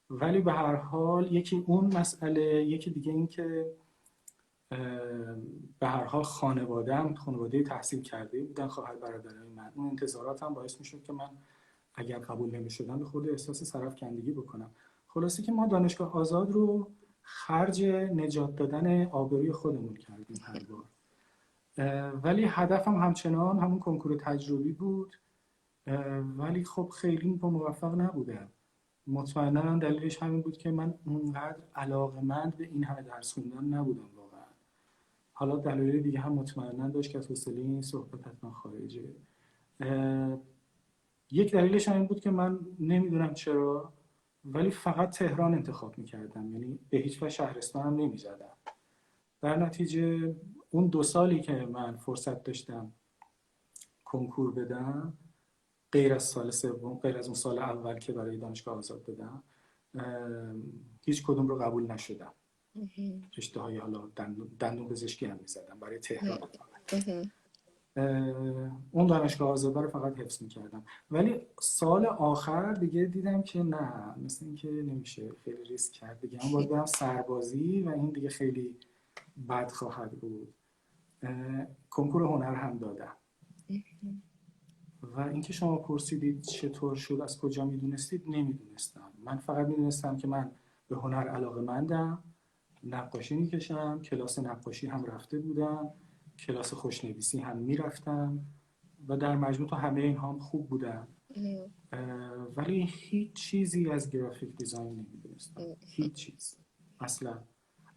ولی به هر حال یکی اون مسئله، یکی دیگه این که به هر حال خانواده تحصیل کرده بودن، خواهر برادرای من، اون انتظاراتم باعث میشد که من اگر قبول نمیشدم به خود احساس سرفکندگی بکنم. خلاصه که ما دانشگاه آزاد رو خرج نجات دادن آبروی خودمون کردیم هر بار. ولی هدفم همچنان همون کنکور تجربی بود، ولی خب خیلی موفق نبودم. مطمئنا دلیلش همین بود که من اونقدر علاقه‌مند به این همه درس خوندن نبودم واقعا. حالا دلایل دیگه هم مطمئنا داشت که از حوصله این صحبت حتما خارجه. یک دلیلش همین بود که من نمیدونم چرا ولی فقط تهران انتخاب میکردم، یعنی به هیچ وجه شهرستانم نمیزدم. در نتیجه اون 2 سالی که من فرصت داشتم کنکور بدم، غیر از سال 3 غیر از اون سال اول که برای دانشگاه آزاد دادم، هیچ کدوم رو قبول نشدم. رشته های حالا دندون پزشکی هم میزدم برای تهران. اون دانشگاه آزاد رو فقط حفظ میکردم. ولی سال آخر دیگه دیدم که نه، مثل این که نمیشه، خیلی ریسک کرد دیگه. من باید برم سربازی و این دیگه خیلی بد خواهد بود. کنکور هنر هم دادم. و اینکه شما پرسیدید چطور شد، از کجا میدونستید؟ نمیدونستم. من فقط میدونستم که من به هنر علاقه‌مندم، نقاشی میکشم، کلاس نقاشی هم رفته بودم، کلاس خوشنویسی هم میرفتم و در مجموع تا همه اینها هم خوب بودم. ولی هیچ چیزی از گرافیک دیزاین نمیدونستم، هیچ چیز اصلا.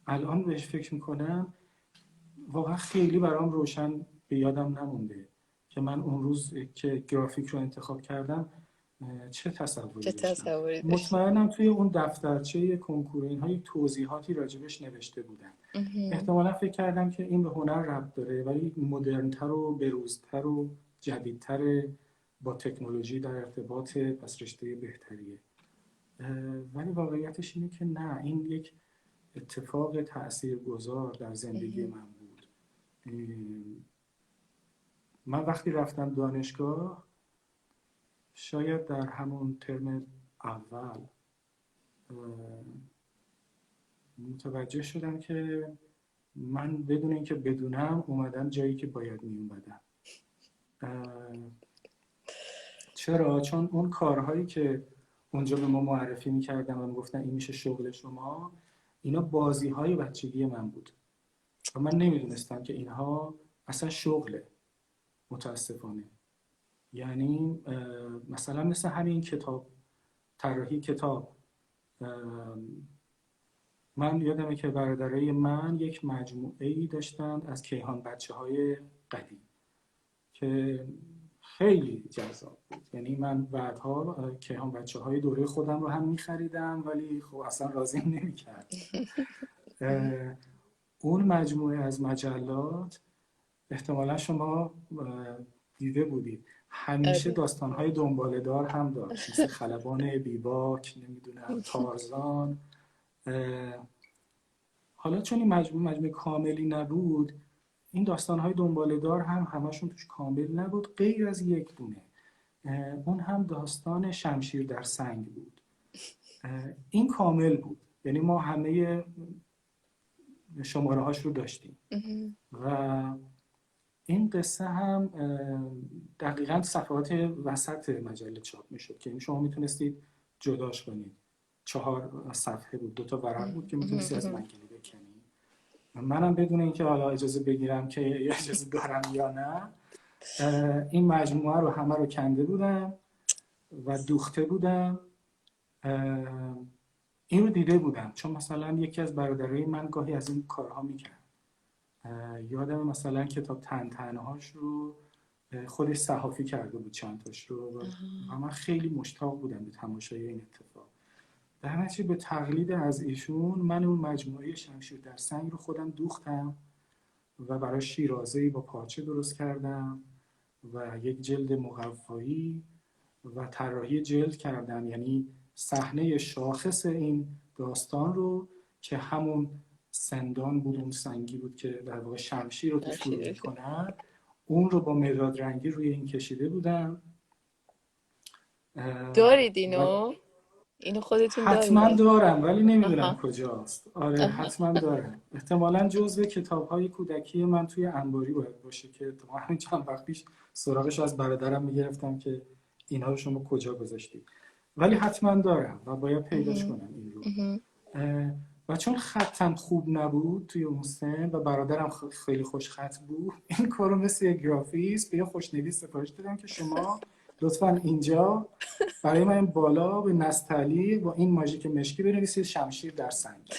الان بهش فکر میکنم واقعا خیلی برام روشن به یادم نمونده که من اون روز که گرافیک رو انتخاب کردم چه تصوری چه داشتم. تصوری داشتی؟ مطمئنم توی اون دفترچه کنکور اینها یک توضیحاتی راجبش نوشته بودن. احتمالا فکر کردم که این به هنر ربط داره ولی مدرن‌تر و بروزتر و جدیدتر، با تکنولوژی در ارتباط، پس رشته بهتریه. ولی واقعیتش اینه که نه، این یک اتفاق تاثیرگذار در زندگی من بود. من وقتی رفتم دانشگاه شاید در همون ترم اول متوجه شدم که من بدون اینکه بدونم اومدم جایی که باید می اومدم. چرا؟ چون اون کارهایی که اونجا به ما معرفی می‌کردن و میگفتن این میشه شغل شما، اینا بازی‌های بچگی من بود و من نمیدونستم که اینها اصلا شغله، متاسفانه. یعنی مثلا مثل همین کتاب، طراحی کتاب، من یادمه که برادرای من یک مجموعه‌ای داشتند از کیهان بچه‌های قدیم که خیلی جذاب بود. یعنی من بعدها کیهان بچه‌های دوره خودم رو هم می‌خریدم ولی خب اصلا راضی نمی‌کرد. اون مجموعه از مجلات احتمالا شما دیده بودید، همیشه داستان‌های دنباله‌دار هم داشت، مثل خلبان بیباک، نمیدونم تارزان. حالا چون این مجموعه کاملی نبود، این داستان‌های دنباله‌دار هم همشون توش کامل نبود غیر از یک دونه. اون هم داستان شمشیر در سنگ بود. این کامل بود، یعنی ما همه شماره‌هاش رو داشتیم و این قصه هم دقیقاً صفحات وسط مجله چاپ میشد که شما میتونستید جداش کنید. 4 صفحه بود، 2 تا ورق بود که میتونستی از منگنه بکنی. منم بدون اینکه حالا اجازه بگیرم که اجازه دارم یا نه، این مجموعه رو همه رو کنده بودم و دوخته بودم. این رو دیده بودم چون مثلا یکی از برادرای من گاهی از این کارها میکرد. یادم مثلا کتاب تن‌تنهاش رو خودش صحافی کرده بود، چند تاش رو، و من خیلی مشتاق بودم به تماشای این اتفاق. در نتیجه به تقلید از ایشون من اون مجموعه شمشیر در سنگ رو خودم دوختم و برای شیرازه‌ای با پارچه درست کردم و یک جلد مقوایی و طراحی جلد کردم. یعنی صحنه شاخص این داستان رو که همون سندان بود، اون سنگی بود که در واقع شمشیر رو توش فرو می‌کنن، اون رو با مداد رنگی روی این کشیده بودم. دارید اینو خودتون حتما دارید؟ دارم ولی نمیدونم کجاست. آره حتما دارم. احتمالاً جزو کتاب‌های کودکی من توی انباری باید باشه که همین چند وقت پیش سراغش از برادرم میگرفتم که اینا رو شما کجا گذاشتید. ولی حتما دارم و باید پیداش کنم این رو. و چون خطم خوب نبود توی اون سن و برادرم خیلی خوش خط بود، این کارو مثل یک گرافیست به یه خوشنویس سفارش دادم که شما لطفاً اینجا برای من بالا به نستعلیق با این ماژیک مشکی بنویسید شمشیر در سنگ.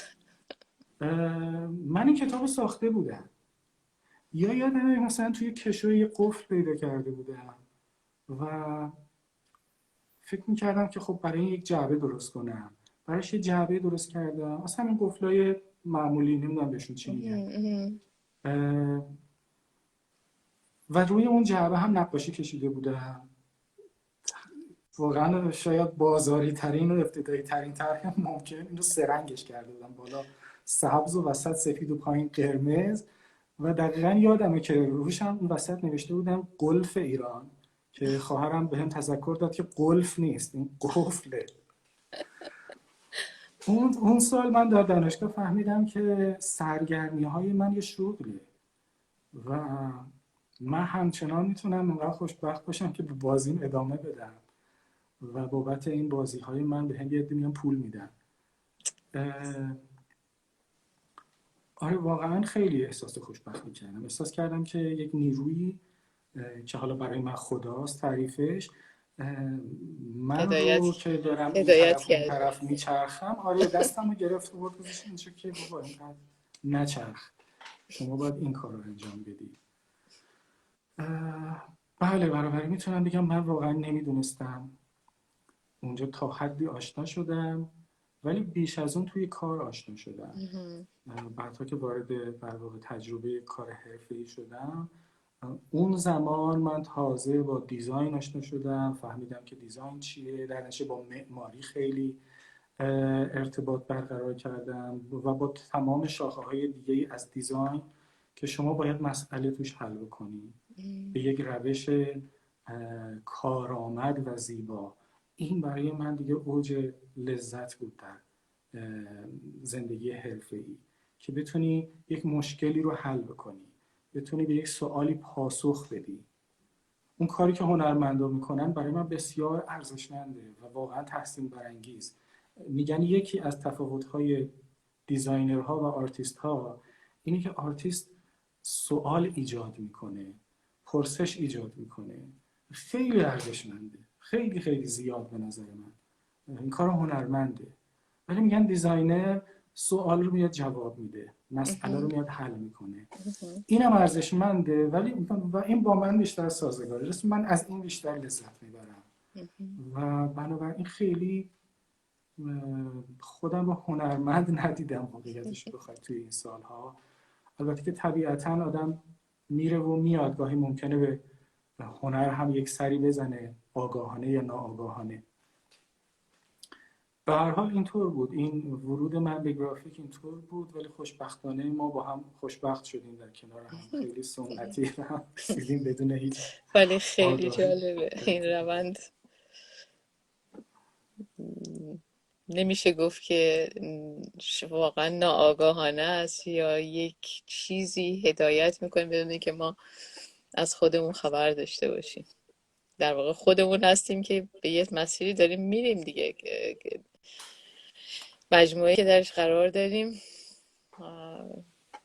من این کتاب رو ساخته بودم. یا یادمه مثلا توی کشوی یه قفل پیدا کرده بودم و فکر می‌کردم که خب برای یک جعبه درست کنم. براش یه جعبه درست کردم. اصلا این قفلای معمولی، نمیدونم بهشون چی میگن. و روی اون جعبه هم نقاشی کشیده بودم. واقعا شاید بازاری ترین و ابتدایی ترین طرح ممکن اینو سرنگش کرده بودم، بالا سبز و وسط سفید و پایین قرمز. و دقیقا یادمه که روش هم اون وسط نوشته بودم قلف ایران که خواهرم بهم تذکر داد که قلف نیست، این قفله. اون سال من در دانشگاه فهمیدم که سرگرمی‌های من یه شغله و من همچنان میتونم انقدر خوشبخت باشم که به بازیم ادامه بدم و بابت این بازی‌های من به هم یه عده میان پول میدن. آره واقعا خیلی احساس خوشبختی کردم. احساس کردم که یک نیرویی که حالا برای من خداست تعریفش، من هدایت رو که دارم این هدایت طرف اون کرد. طرف میچرخم، آره دستم رو گرفت و برد گذاشت اینجا که بابا اینقدر نچرخ، شما باید این کار رو انجام بدی. بله، بنابراین میتونم بگم من واقعا نمیدونستم. اونجا تا حدی آشنا شدم، ولی بیش از اون توی کار آشنا شدم. بعدها که وارد در واقع تجربه کار حرفه‌ای شدم، اون زمان من تازه با دیزاین آشنا شدم، فهمیدم که دیزاین چیه، در نتیجه با معماری خیلی ارتباط برقرار کردم و با تمام شاخه‌های دیگه از دیزاین که شما باید مسئله توش حل بکنی به یک روش کارآمد و زیبا. این برای من دیگه اوج لذت بود در زندگی حرفه‌ای، که بتونی یک مشکلی رو حل بکنی، بتونی به یک سوالی پاسخ بدی. اون کاری که هنرمندا میکنن برای من بسیار ارزشمنده و واقعا تحسین برانگیز. میگن یکی از تفاوت‌های دیزاینرها و آرتیست‌ها اینه که آرتیست سوال ایجاد میکنه، پرسش ایجاد میکنه. خیلی ارزشمنده، خیلی خیلی زیاد به نظر من. این کار هنرمنده. ولی میگن دیزاینر سوال رو میاد جواب میده، مسئله رو میاد حل میکنه. اینم ارزشمنده، ولی و این با من بیشتر سازگاره، من از این بیشتر لذت میبرم و بنابراین خیلی خودم رو هنرمند ندیدم واقعیتش بخواد توی این سالها. البته که طبیعتاً آدم میره و میاد، گاهی ممکنه به هنر هم یک سری بزنه، آگاهانه یا ناآگاهانه. به هر حال اینطور بود، این ورود من به گرافیک اینطور بود، ولی خوشبختانه ما با هم خوشبخت شدیم در کنار هم، خیلی سنتی هم رسیدیم بدون هیچ ولی خیلی آگاهی. جالبه این روند. نمیشه گفت که واقعا ناآگاهانه است یا یک چیزی هدایت میکنه بدون که ما از خودمون خبر داشته باشیم. در واقع خودمون هستیم که به یه مسیری داریم میریم دیگه، مجموعه که درش قرار داریم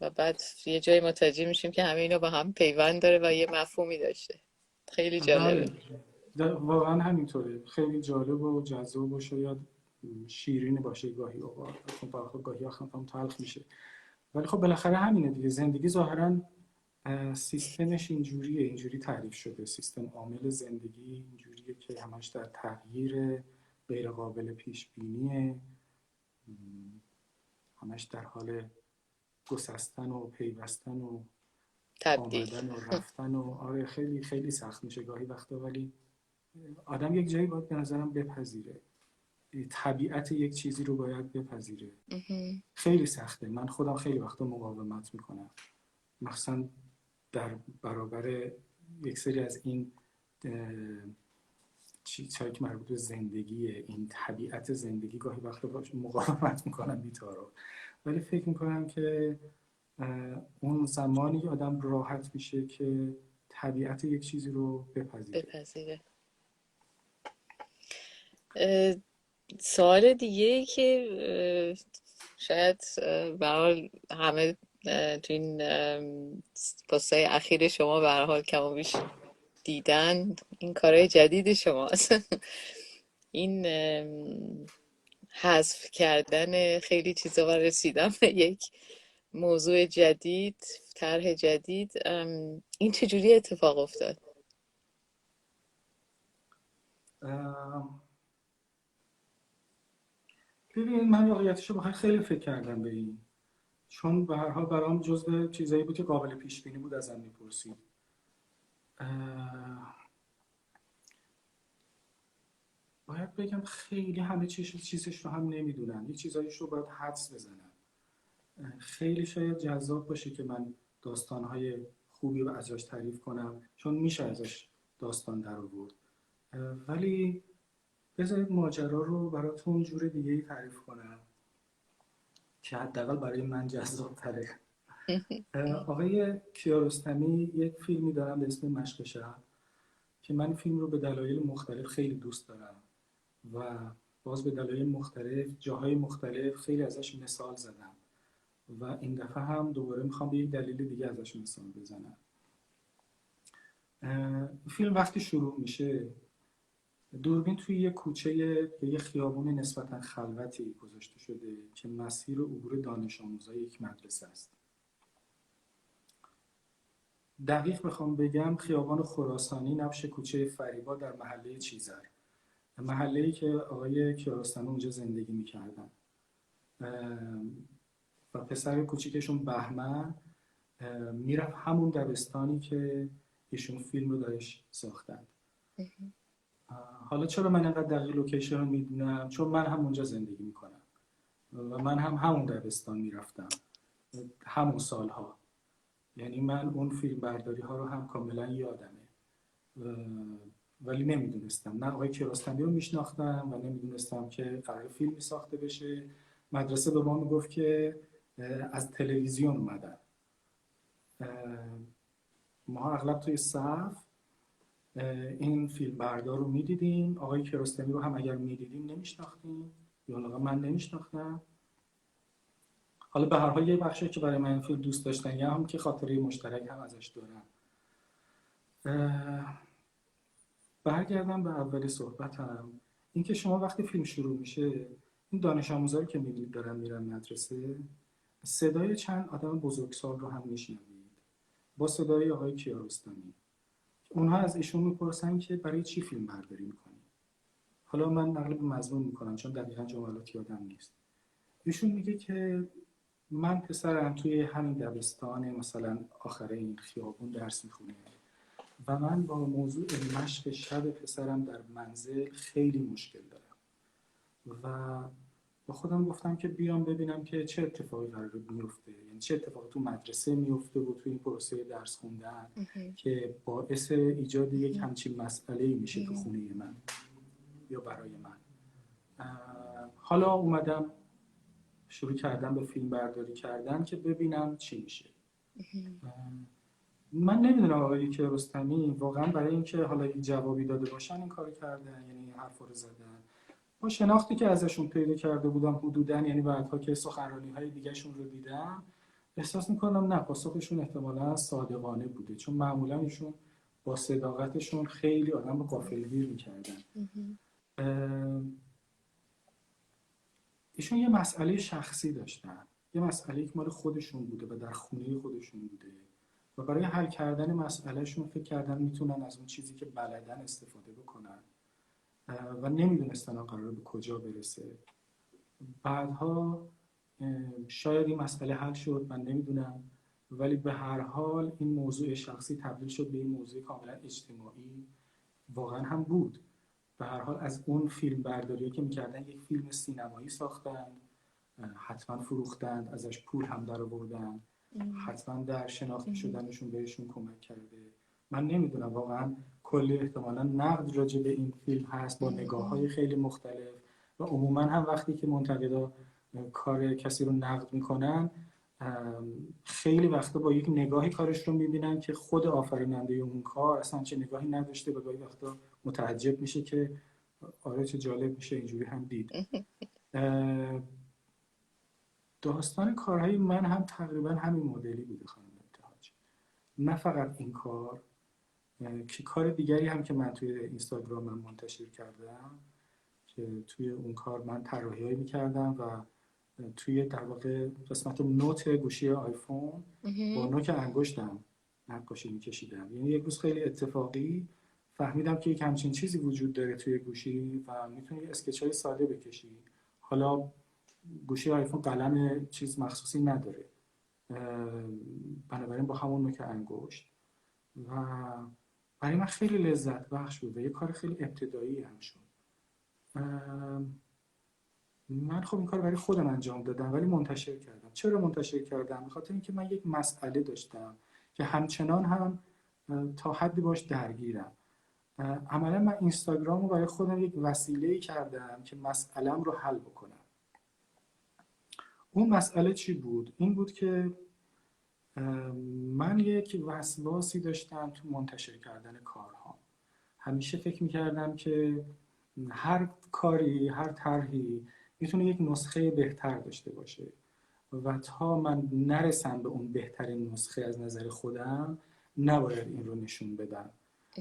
و بعد یه جایی متوجه میشیم که همه اینا با هم پیوند داره و یه مفهومی داشته. خیلی جالبه. بله، واقعا همینطوره، خیلی جالب و جذاب و شاید شیرین باشه گاهی اوقات، خب گاهی هم تلخ میشه، ولی خب بالاخره همینه دیگه. زندگی ظاهراً سیستمش اینجوری تعریف شده، سیستم عامل زندگی اینجوریه که همش در تغییر، غیر قابل پیش بینیه، همش در حال گسستن و پیوستن و تبدیل. آمدن و رفتن و آره خیلی خیلی سخت میشه گاهی وقتا، ولی آدم یک جایی باید به نظرم بپذیره، طبیعت یک چیزی رو باید بپذیره. خیلی سخته، من خودم خیلی وقتا مقاومت میکنم، مخصوصا در برابر یک سری از این چیزهایی که مربوط به زندگیه، این طبیعت زندگی، گاهی وقتا باش مقاومت میکنم بی‌تارو. ولی فکر میکنم که اون زمانی آدم راحت میشه که طبیعت یک چیزی رو بپذیره. سوال دیگه ای که شاید به هر حال همه تو این پست‌های اخیر شما به هر حال کم و بیش دیدن، این کارهای جدید شماست. این حذف کردن خیلی چیزا و رسیدن به یک موضوع جدید، طرح جدید، این چجوری اتفاق افتاد؟ ببین، من واقعیتش رو خیلی فکر کردم به این، چون به هر حال برام جزو چیزایی بود که قابل پیش بینی بود ازم میپرسید. باید بگم خیلی همه چیزش رو هم نمیدونن، یه چیزایش رو باید حدس بزنن. خیلی شاید جذاب باشه که من داستانهای خوبی رو ازش تعریف کنم، چون میشه ازش داستان در آورد، ولی بذارید ماجرا رو براتون جور دیگه‌ای تعریف کنم که حداقل برای من جذاب تره. آقای کیارستمی یک فیلمی دارن به اسم مشق شب که من فیلم رو به دلایل مختلف خیلی دوست دارم و باز به دلایل مختلف جاهای مختلف خیلی ازش مثال زدم و این دفعه هم دوباره میخوام به یک دلیل دیگه ازش مثال بزنم. فیلم وقتی شروع میشه دوربین توی یه کوچه، یه خیابون نسبتا خلوتی گذاشته شده که مسیر عبور دانش آموزای یک مدرسه است. دقیق بخوام بگم خیابان خراسانی نبش کوچه فریبا در محله چیزر، محله‌ای که آقای کیارستمی اونجا زندگی می‌کردن و پسر کوچیکشون بهمن میرفت همون دبستانی که ایشون فیلم رو درش ساختن. حالا چرا من اینقدر دقیق لوکیشن رو میدونم؟ چون من هم اونجا زندگی میکنم و من هم همون دبستان میرفتم همون سالها. یعنی من اون فیلم برداری ها رو هم کاملا یادمه، ولی نمیدونستم، نه آقای کیارستمی رو میشناختم و نمیدونستم که قرار فیلمی ساخته بشه. مدرسه به ما میگفت که از تلویزیون اومدن. ما اغلب توی صف این فیلم بردار رو میدیدیم. آقای کیارستمی رو هم اگر میدیدیم نمیشناختیم، یا حالا من نمیشناختم. حالا به هر حال یه بخشی که برای من این فیلم دوست داشتن یا هم که خاطره مشترک هم ازش دارم. برگردم به اول صحبتم، اینکه شما وقتی فیلم شروع میشه این دانش آموزایی که میبینید دارن میرن مدرسه، صدای چند آدم بزرگسال رو هم میشنوید با صدای آقای کیارستمی. اونها از ایشون میپرسن که برای چی فیلم برداری میکنی؟ حالا من نقل به مضمون میکنم چون دقیقاً جملات یادم نیست. ایشون میگه که من پسرم توی همین دبستان مثلا آخر این خیابون درس میخونه و من با موضوع مشق شب پسرم در منزل خیلی مشکل دارم و با خودم گفتم که بیام ببینم که چه اتفاقی قراره بیفته، یعنی چه اتفاقی تو مدرسه میفته و تو این پروسه درس خوندن که باعث ایجاد یک همچین مسئله‌ای میشه تو خونه من یا برای من. حالا اومدم شروع کردم به فیلم برداری کردن که ببینم چی میشه. من نمیدونم آقای کیارستمی واقعا برای اینکه حالا یک جوابی داده باشن این کارو کردن، یعنی این حرفا رو زدن. با شناختی که ازشون پیدا کرده بودم حدوداً، یعنی بعدها که سخنرانی‌های دیگه‌شون رو دیدم، احساس می‌کنم نه، پاسخشون احتمالاً صادقانه بوده، چون معمولاً ایشون با صداقتشون خیلی آدم رو غافلگیر می‌کردن. ایشون یه مسئله شخصی داشتن، یه مسئله که مال خودشون بوده و در خونه خودشون بوده و برای حل کردن مسئلهشون فکر کردن میتونن از اون چیزی که بلدن استفاده بکنن و نمیدونستن قراره به کجا برسه. بعدها شاید این مسئله حل شد، من نمیدونم، ولی به هر حال این موضوع شخصی تبدیل شد به این موضوع کاملا اجتماعی. واقعا هم بود. به هر حال از اون فیلم برداری که میکردن یک فیلم سینمایی ساختن، حتما فروختند، ازش پول هم در آوردن، حتما در شناخته شدنشون بهشون کمک کرده. من نمیدونم، واقعا کلی احتمالا نقد راجع به این فیلم هست با نگاه‌های خیلی مختلف و عموما هم وقتی که منتقدا کار کسی رو نقد میکنن خیلی وقتا با یک نگاهی کارش رو میبینن که خود آفریننده اون کار اصلا چه نگاهی نداشته و گاهی وقتا متعجب میشه که آره چه جالب میشه اینجوری هم دید. داستان کارهای من هم تقریبا همین مدلی بوده خانم ابتهاج. نه فقط این کار، که کار دیگری هم که من توی اینستاگرام من منتشر کردم که توی اون کار من طراحی‌هایی می‌کردم و توی در واقع قسمت نوت گوشی آیفون با نوک انگشتم نقاشی می‌کشیدم. یعنی یک روز خیلی اتفاقی فهمیدم که یک همچین چیزی وجود داره توی گوشی و می‌تونی اسکچ‌های ساده بکشی. حالا گوشی آیفون قلم چیز مخصوصی نداره، بنابراین با همون نوک انگشت و برای من خیلی لذت بخش بود و یه کار خیلی ابتدایی هم شد. من خب این کار برای خودم انجام دادم ولی منتشر کردم. چرا منتشر کردم؟ به خاطر اینکه من یک مسئله داشتم که همچنان هم تا حدی باش درگیرم. عملا من اینستاگرام رو برای خودم یک وسیله‌ای کردم که مسئله‌ام رو حل بکنم. اون مسئله چی بود؟ این بود که من یک وسواسی داشتم تو منتشر کردن کارها. همیشه فکر می‌کردم که هر کاری، هر طرحی میتونه یک نسخه بهتر داشته باشه و تا من نرسم به اون بهترین نسخه از نظر خودم نباید این رو نشون بدم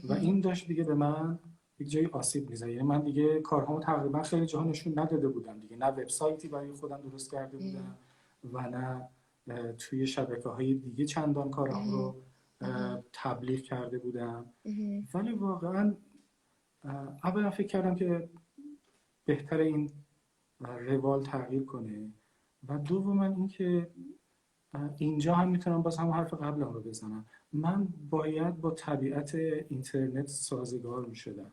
و این داشت دیگه به من یک جایی آسیب میزنه. یعنی من دیگه کارهامو تقریبا خیلی جاها نشون نداده بودم دیگه، نه وبسایتی برای خودم درست کرده بودم و نه توی شبکه‌های دیگه چندان کارهام رو تبلیغ کرده بودم. ولی واقعا اولا فکر کردم که بهتر این روال تغییر کنه و دوما اینکه اینجا هم میتونم باز هم حرف قبلم رو بزنم، من باید با طبیعت اینترنت سازگار میشدم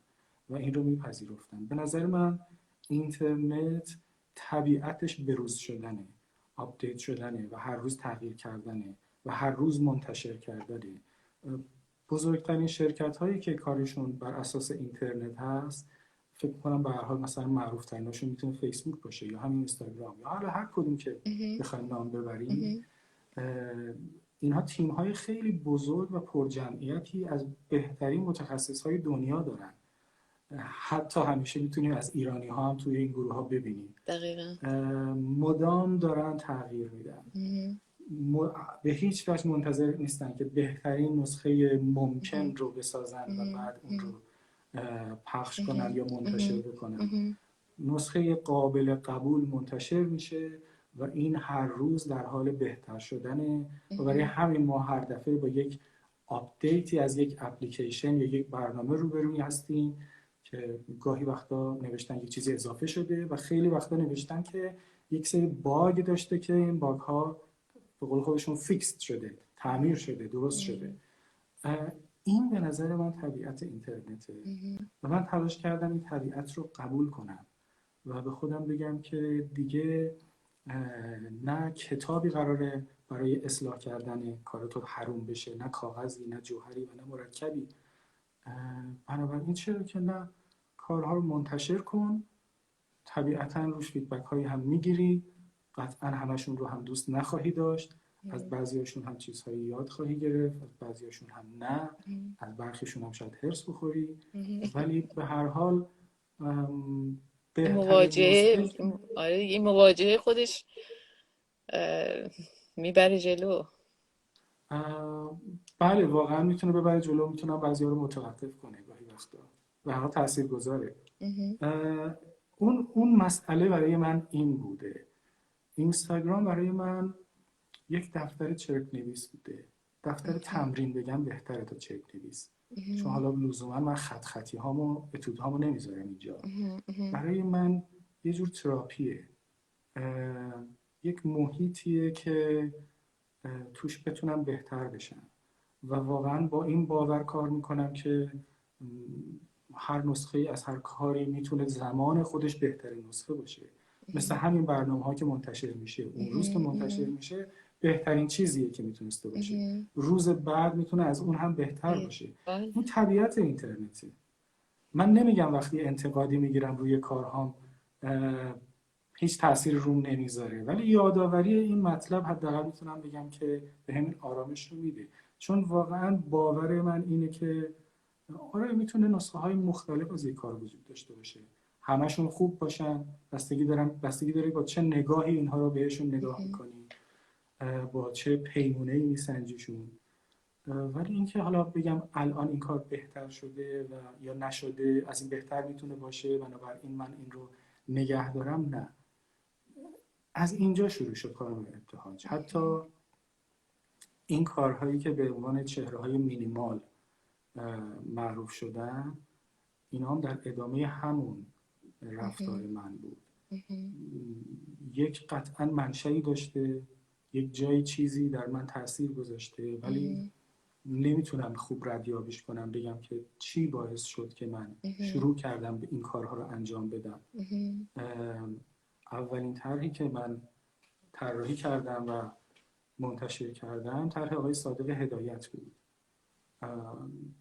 و این رو میپذیرفتم. به نظر من اینترنت طبیعتش بروز شدنه، آپدیت شدنه و هر روز تغییر کردنه و هر روز منتشر کردنه. بزرگترین شرکت هایی که کارشون بر اساس اینترنت هست، فکر کنم به هر حال مثلا معروف تریناشون میتونه فیسبوک باشه یا همین اینستاگرام یا حالا هر کدوم که بخوایم نام ببریم. اینها تیم های خیلی بزرگ و پرجمعیتی از بهترین متخصص های دنیا دارن. حتی همیشه میتونیم از ایرانی ها هم توی این گروه ها ببینیم. دقیقا. مدام دارن تغییر میدن. به هیچ وجه منتظر نیستن که بهترین نسخه ممکن رو بسازن و بعد اون رو پخش کنن یا منتشر بکنن. نسخه قابل قبول منتشر میشه و این هر روز در حال بهتر شدنه و برای همین ما هر دفعه با یک آپدیتی از یک اپلیکیشن یا یک برنامه روبروی هستیم که گاهی وقتا نوشتن یک چیزی اضافه شده و خیلی وقتا نوشتن که یک سری باگ داشته که این باگ ها به قول خودشون فیکس شده، تعمیر شده، درست شده. این به نظر من طبیعت اینترنته و من تلاش کردم این طبیعت رو قبول کنم و به خودم بگم که دیگه نه کتابی قراره برای اصلاح کردن کاراتو حروم بشه، نه کاغذی، نه جوهری و نه مرکبی. بنابراین چرا که نه، کارها رو منتشر کن، طبیعتاً روش فیدبک هایی هم میگیری، قطعاً همشون رو هم دوست نخواهی داشت، از بعضیاشون هم چیزهایی یاد خواهی گرفت، از بعضیاشون هم نه، از برخیشون هم شاید هرس بخوری، ولی به هر حال این مواجهه خودش میبره جلو. بله واقعا میتونه ببره جلو، میتونه بعضی‌ها رو متوقف کنه گاهی وقتا و هر تاثیرگذاره. اون مسئله برای من این بوده. اینستاگرام برای من یک دفتر چرک نویس بوده. دفتر تمرین بگم بهتره تا چرک نویس، چون حالا لزوما من خطی هامو اتود هامو نمیذارم اینجا. برای من یه جور تراپیه، یک محیطیه که توش بتونم بهتر بشم و واقعا با این باور کار میکنم که هر نسخه از هر کاری میتونه زمان خودش بهترین نسخه باشه. مثل همین برنامه ها که منتشر میشه، اون روز که منتشر میشه بهترین چیزیه که میتونسته باشه، روز بعد میتونه از اون هم بهتر باشه. این طبیعت اینترنته. من نمیگم وقتی انتقادی میگیرم روی کارهام هیچ تأثیر روم نمیذاره، ولی یادآوری این مطلب حداقل میتونم بگم که به همین آرامش رو میده، چون واقعا باور من اینه که آره میتونه نسخه های مختلف از یک کار وجود داشته باشه، همشون خوب باشن، بستگی داره با چه نگاهی اینها رو بهشون نگاه میکنی، با چه پیمونه‌ای میسنجیشون. ولی اینکه حالا بگم الان این کار بهتر شده و یا نشده، از این بهتر میتونه باشه بنابراین من این رو نگه دارم، نه. از اینجا شروع شد کارم ابتهاج. حتی این کارهایی که به عنوان چهره‌های مینیمال معروف شدن، اینا هم در ادامه همون رفتار من بود. یک قطعاً منشأی داشته، یک جایی چیزی در من تأثیر گذاشته، ولی نمیتونم خوب ردیابیش کنم بگم که چی باعث شد که من شروع کردم به این کارها رو انجام بدم. اولین طرحی که من طراحی کردم و منتشر کردم طرح آقای صادق هدایت بود.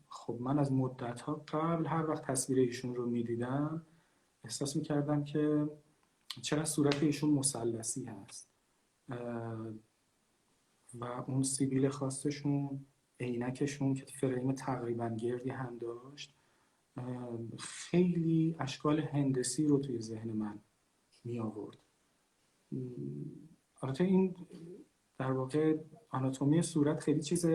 خب من از مدت‌ها قبل هر وقت تصویر ایشون رو می‌دیدم احساس می‌کردم که چرا صورت ایشون مثلثی هست و اون سیبیل خاصشون، عینکشون که فریم تقریباً گردی هم داشت، خیلی اشکال هندسی رو توی ذهن من می آورد. البته این در واقع آناتومی صورت خیلی چیز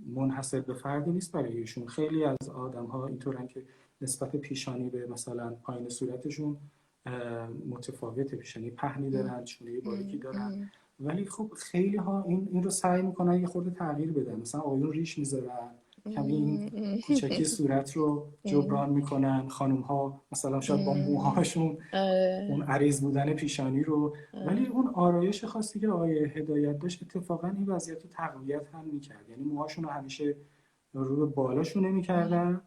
منحصر به فردی نیست برای ایشون. خیلی از آدم‌ها اینطورن که نسبت پیشانی به مثلا پایین صورتشون متفاوته، پیشانی پهنی دارن، چونه باریکی دارن، ولی خب خیلی ها این رو سعی میکنن یه خورده تغییر بدن. مثلا آقایون ریش میذارن، کمی این کوچکی صورت رو جبران میکنن، خانم ها مثلا شاید با موهاشون اون عریض بودن پیشانی رو، ولی اون آرایش خاصی که آقای هدایت داشت اتفاقا این وضعیت رو تقویت هم میکرد. یعنی موهاشون رو همیشه رو به بالاشون نمیکردن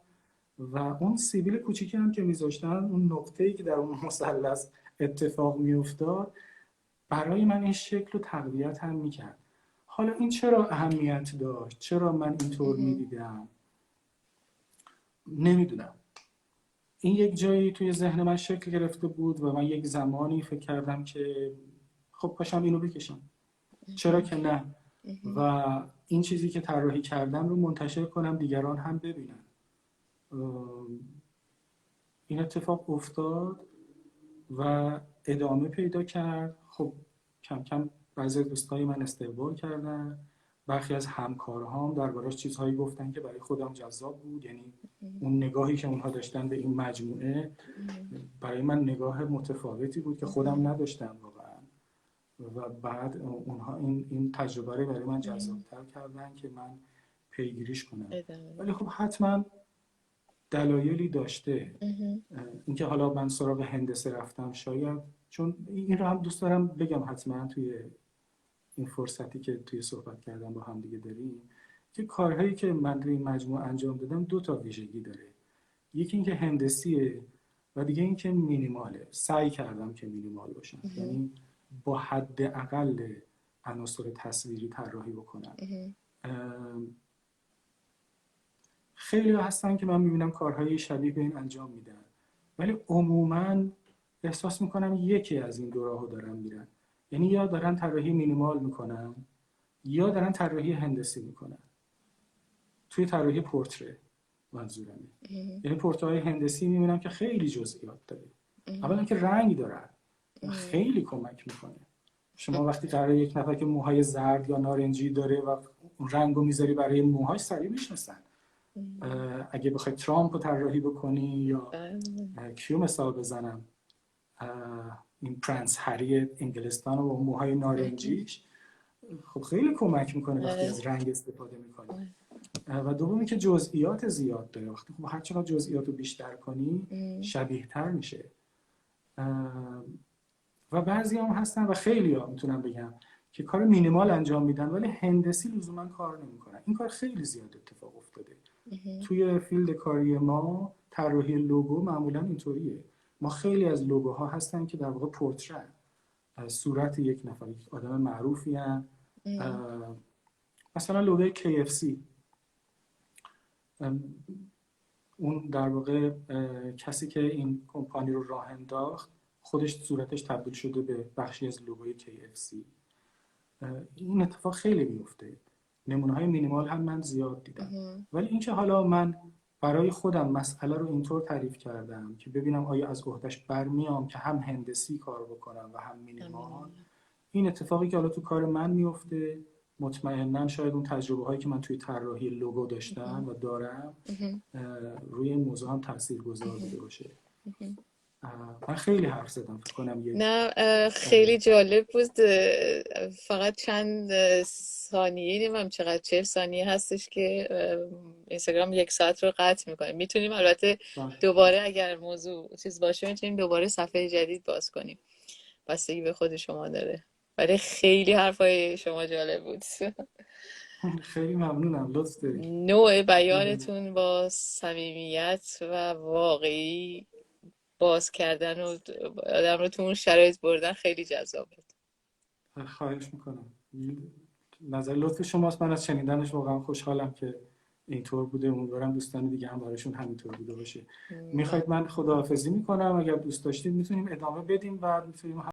و اون سیبیل کوچیکی هم که میذاشتن، اون نقطه‌ای که در اون مثلث اتفاق میافتاد، برای من این شکل رو تقویت هم میکرد. حالا این چرا اهمیت داشت؟ چرا من اینطور میدیدم؟ نمیدونم. این یک جایی توی ذهن من شکل گرفته بود و من یک زمانی فکر کردم که خب پاشم اینو بکشم، چرا که نه، و این چیزی که طراحی کردم رو منتشر کنم، دیگران هم ببینن. این اتفاق افتاد و ادامه پیدا کرد. خب کم کم بعضی دوستای من استقبال کردن، برخی از همکارهام دربارش چیزهایی گفتن که برای خودم جذاب بود. یعنی اون نگاهی که اونها داشتن به این مجموعه برای من نگاه متفاوتی بود که خودم نداشتم واقعا، و بعد اونها این تجربه رو برای من جذاب‌تر کردن که من پیگیریش کنم. ولی خب حتما دلایلی داشته. اینکه حالا من سراغ هندسه رفتم شاید چون این رو هم دوست دارم بگم حتما توی این فرصتی که توی صحبت کردن با هم دیگه داریم، که کارهایی که من توی این مجموعه انجام دادم دو تا ویژگی داره. یکی اینکه هندسیه و دیگه اینکه مینیماله. سعی کردم که مینیمال باشم، یعنی با حد اقل عناصر تصویری طراحی بکنم. خیلی هستن که من میبینم کارهای شبیه به این انجام میدن، ولی عموما احساس میکنم یکی از این دو راهو دارن میرن. یعنی یا دارن طراحی مینیمال میکنن یا دارن طراحی هندسی میکنن. توی طراحی پورتره منظورمه. یعنی پورترهای هندسی میبینم که خیلی جزئیات داره. اولا که رنگ دارن، خیلی کمک میکنه. شما وقتی قراره یک نفر که موهای زرد یا نارنجی داره و رنگو میذاری برای موهاش، سریع میشناسن. اگه بخوای ترامپ رو طراحی بکنی یا کیو مثال بزنم، این پرنس هری انگلستان و موهای نارنجیش، خب خیلی کمک میکنه وقتی از رنگ استفاده میکنه. و دومی که جزئیات زیاد داره. وقتی خب هر چقدر جزئیات رو بیشتر کنی شبیه تر میشه. و بعضی هم هستن و خیلی ها میتونم بگم که کار مینیمال انجام میدن ولی هندسی لزوما کار نمیکنن. این کار خیلی زیاد اتفاق افتاده. توی فیلد کاری ما طراحی لوگو معمولا اینطوریه. ما خیلی از لوگوها هستن که در واقع پورتره، صورت یک نفر، یک آدم معروفی هستن. مثلا لوگوی KFC، اون در واقع کسی که این کمپانی رو راه انداخت خودش صورتش تبدیل شده به بخشی از لوگوی KFC. این اتفاق خیلی میفته. نمونه‌های مینیمال هم من زیاد دیدم. ولی اینکه حالا من برای خودم مسئله رو اینطور تعریف کردم که ببینم آیا از عهده‌اش برمیام که هم هندسی کار بکنم و هم مینیمال، این اتفاقی که حالا تو کار من میفته، مطمئناً شاید اون تجربه هایی که من توی طراحی لوگو داشتم و دارم روی این موضوع هم تاثیرگذار بوده باشه. من خیلی حرف زدم فکر کنم. نه خیلی جالب بود. فقط چند ثانیه، نمیدونم چقدر، 40 ثانیه هستش که اینستاگرام 1 ساعت رو قطع میکنه. میتونیم البته دوباره اگر موضوع چیز باشه میتونیم دوباره صفحه جدید باز کنیم، بستگی به خود شما داره. ولی خیلی حرفای شما جالب بود. خیلی ممنونم، لطف دارید. نوع بیانتون با صمیمیت و واقعی باز کردن و آدم رو تو اون شرایط بردن خیلی جذاب بود. خواهش میکنم. نظر لطف شماست. من از شنیدنش واقعا خوشحالم که اینطور بوده. امیدوارم دوستان دیگه هم براشون همینطور بوده باشه. میخواید من خداحافظی میکنم؟ اگر دوست داشتید میتونیم ادامه بدیم و میتونیم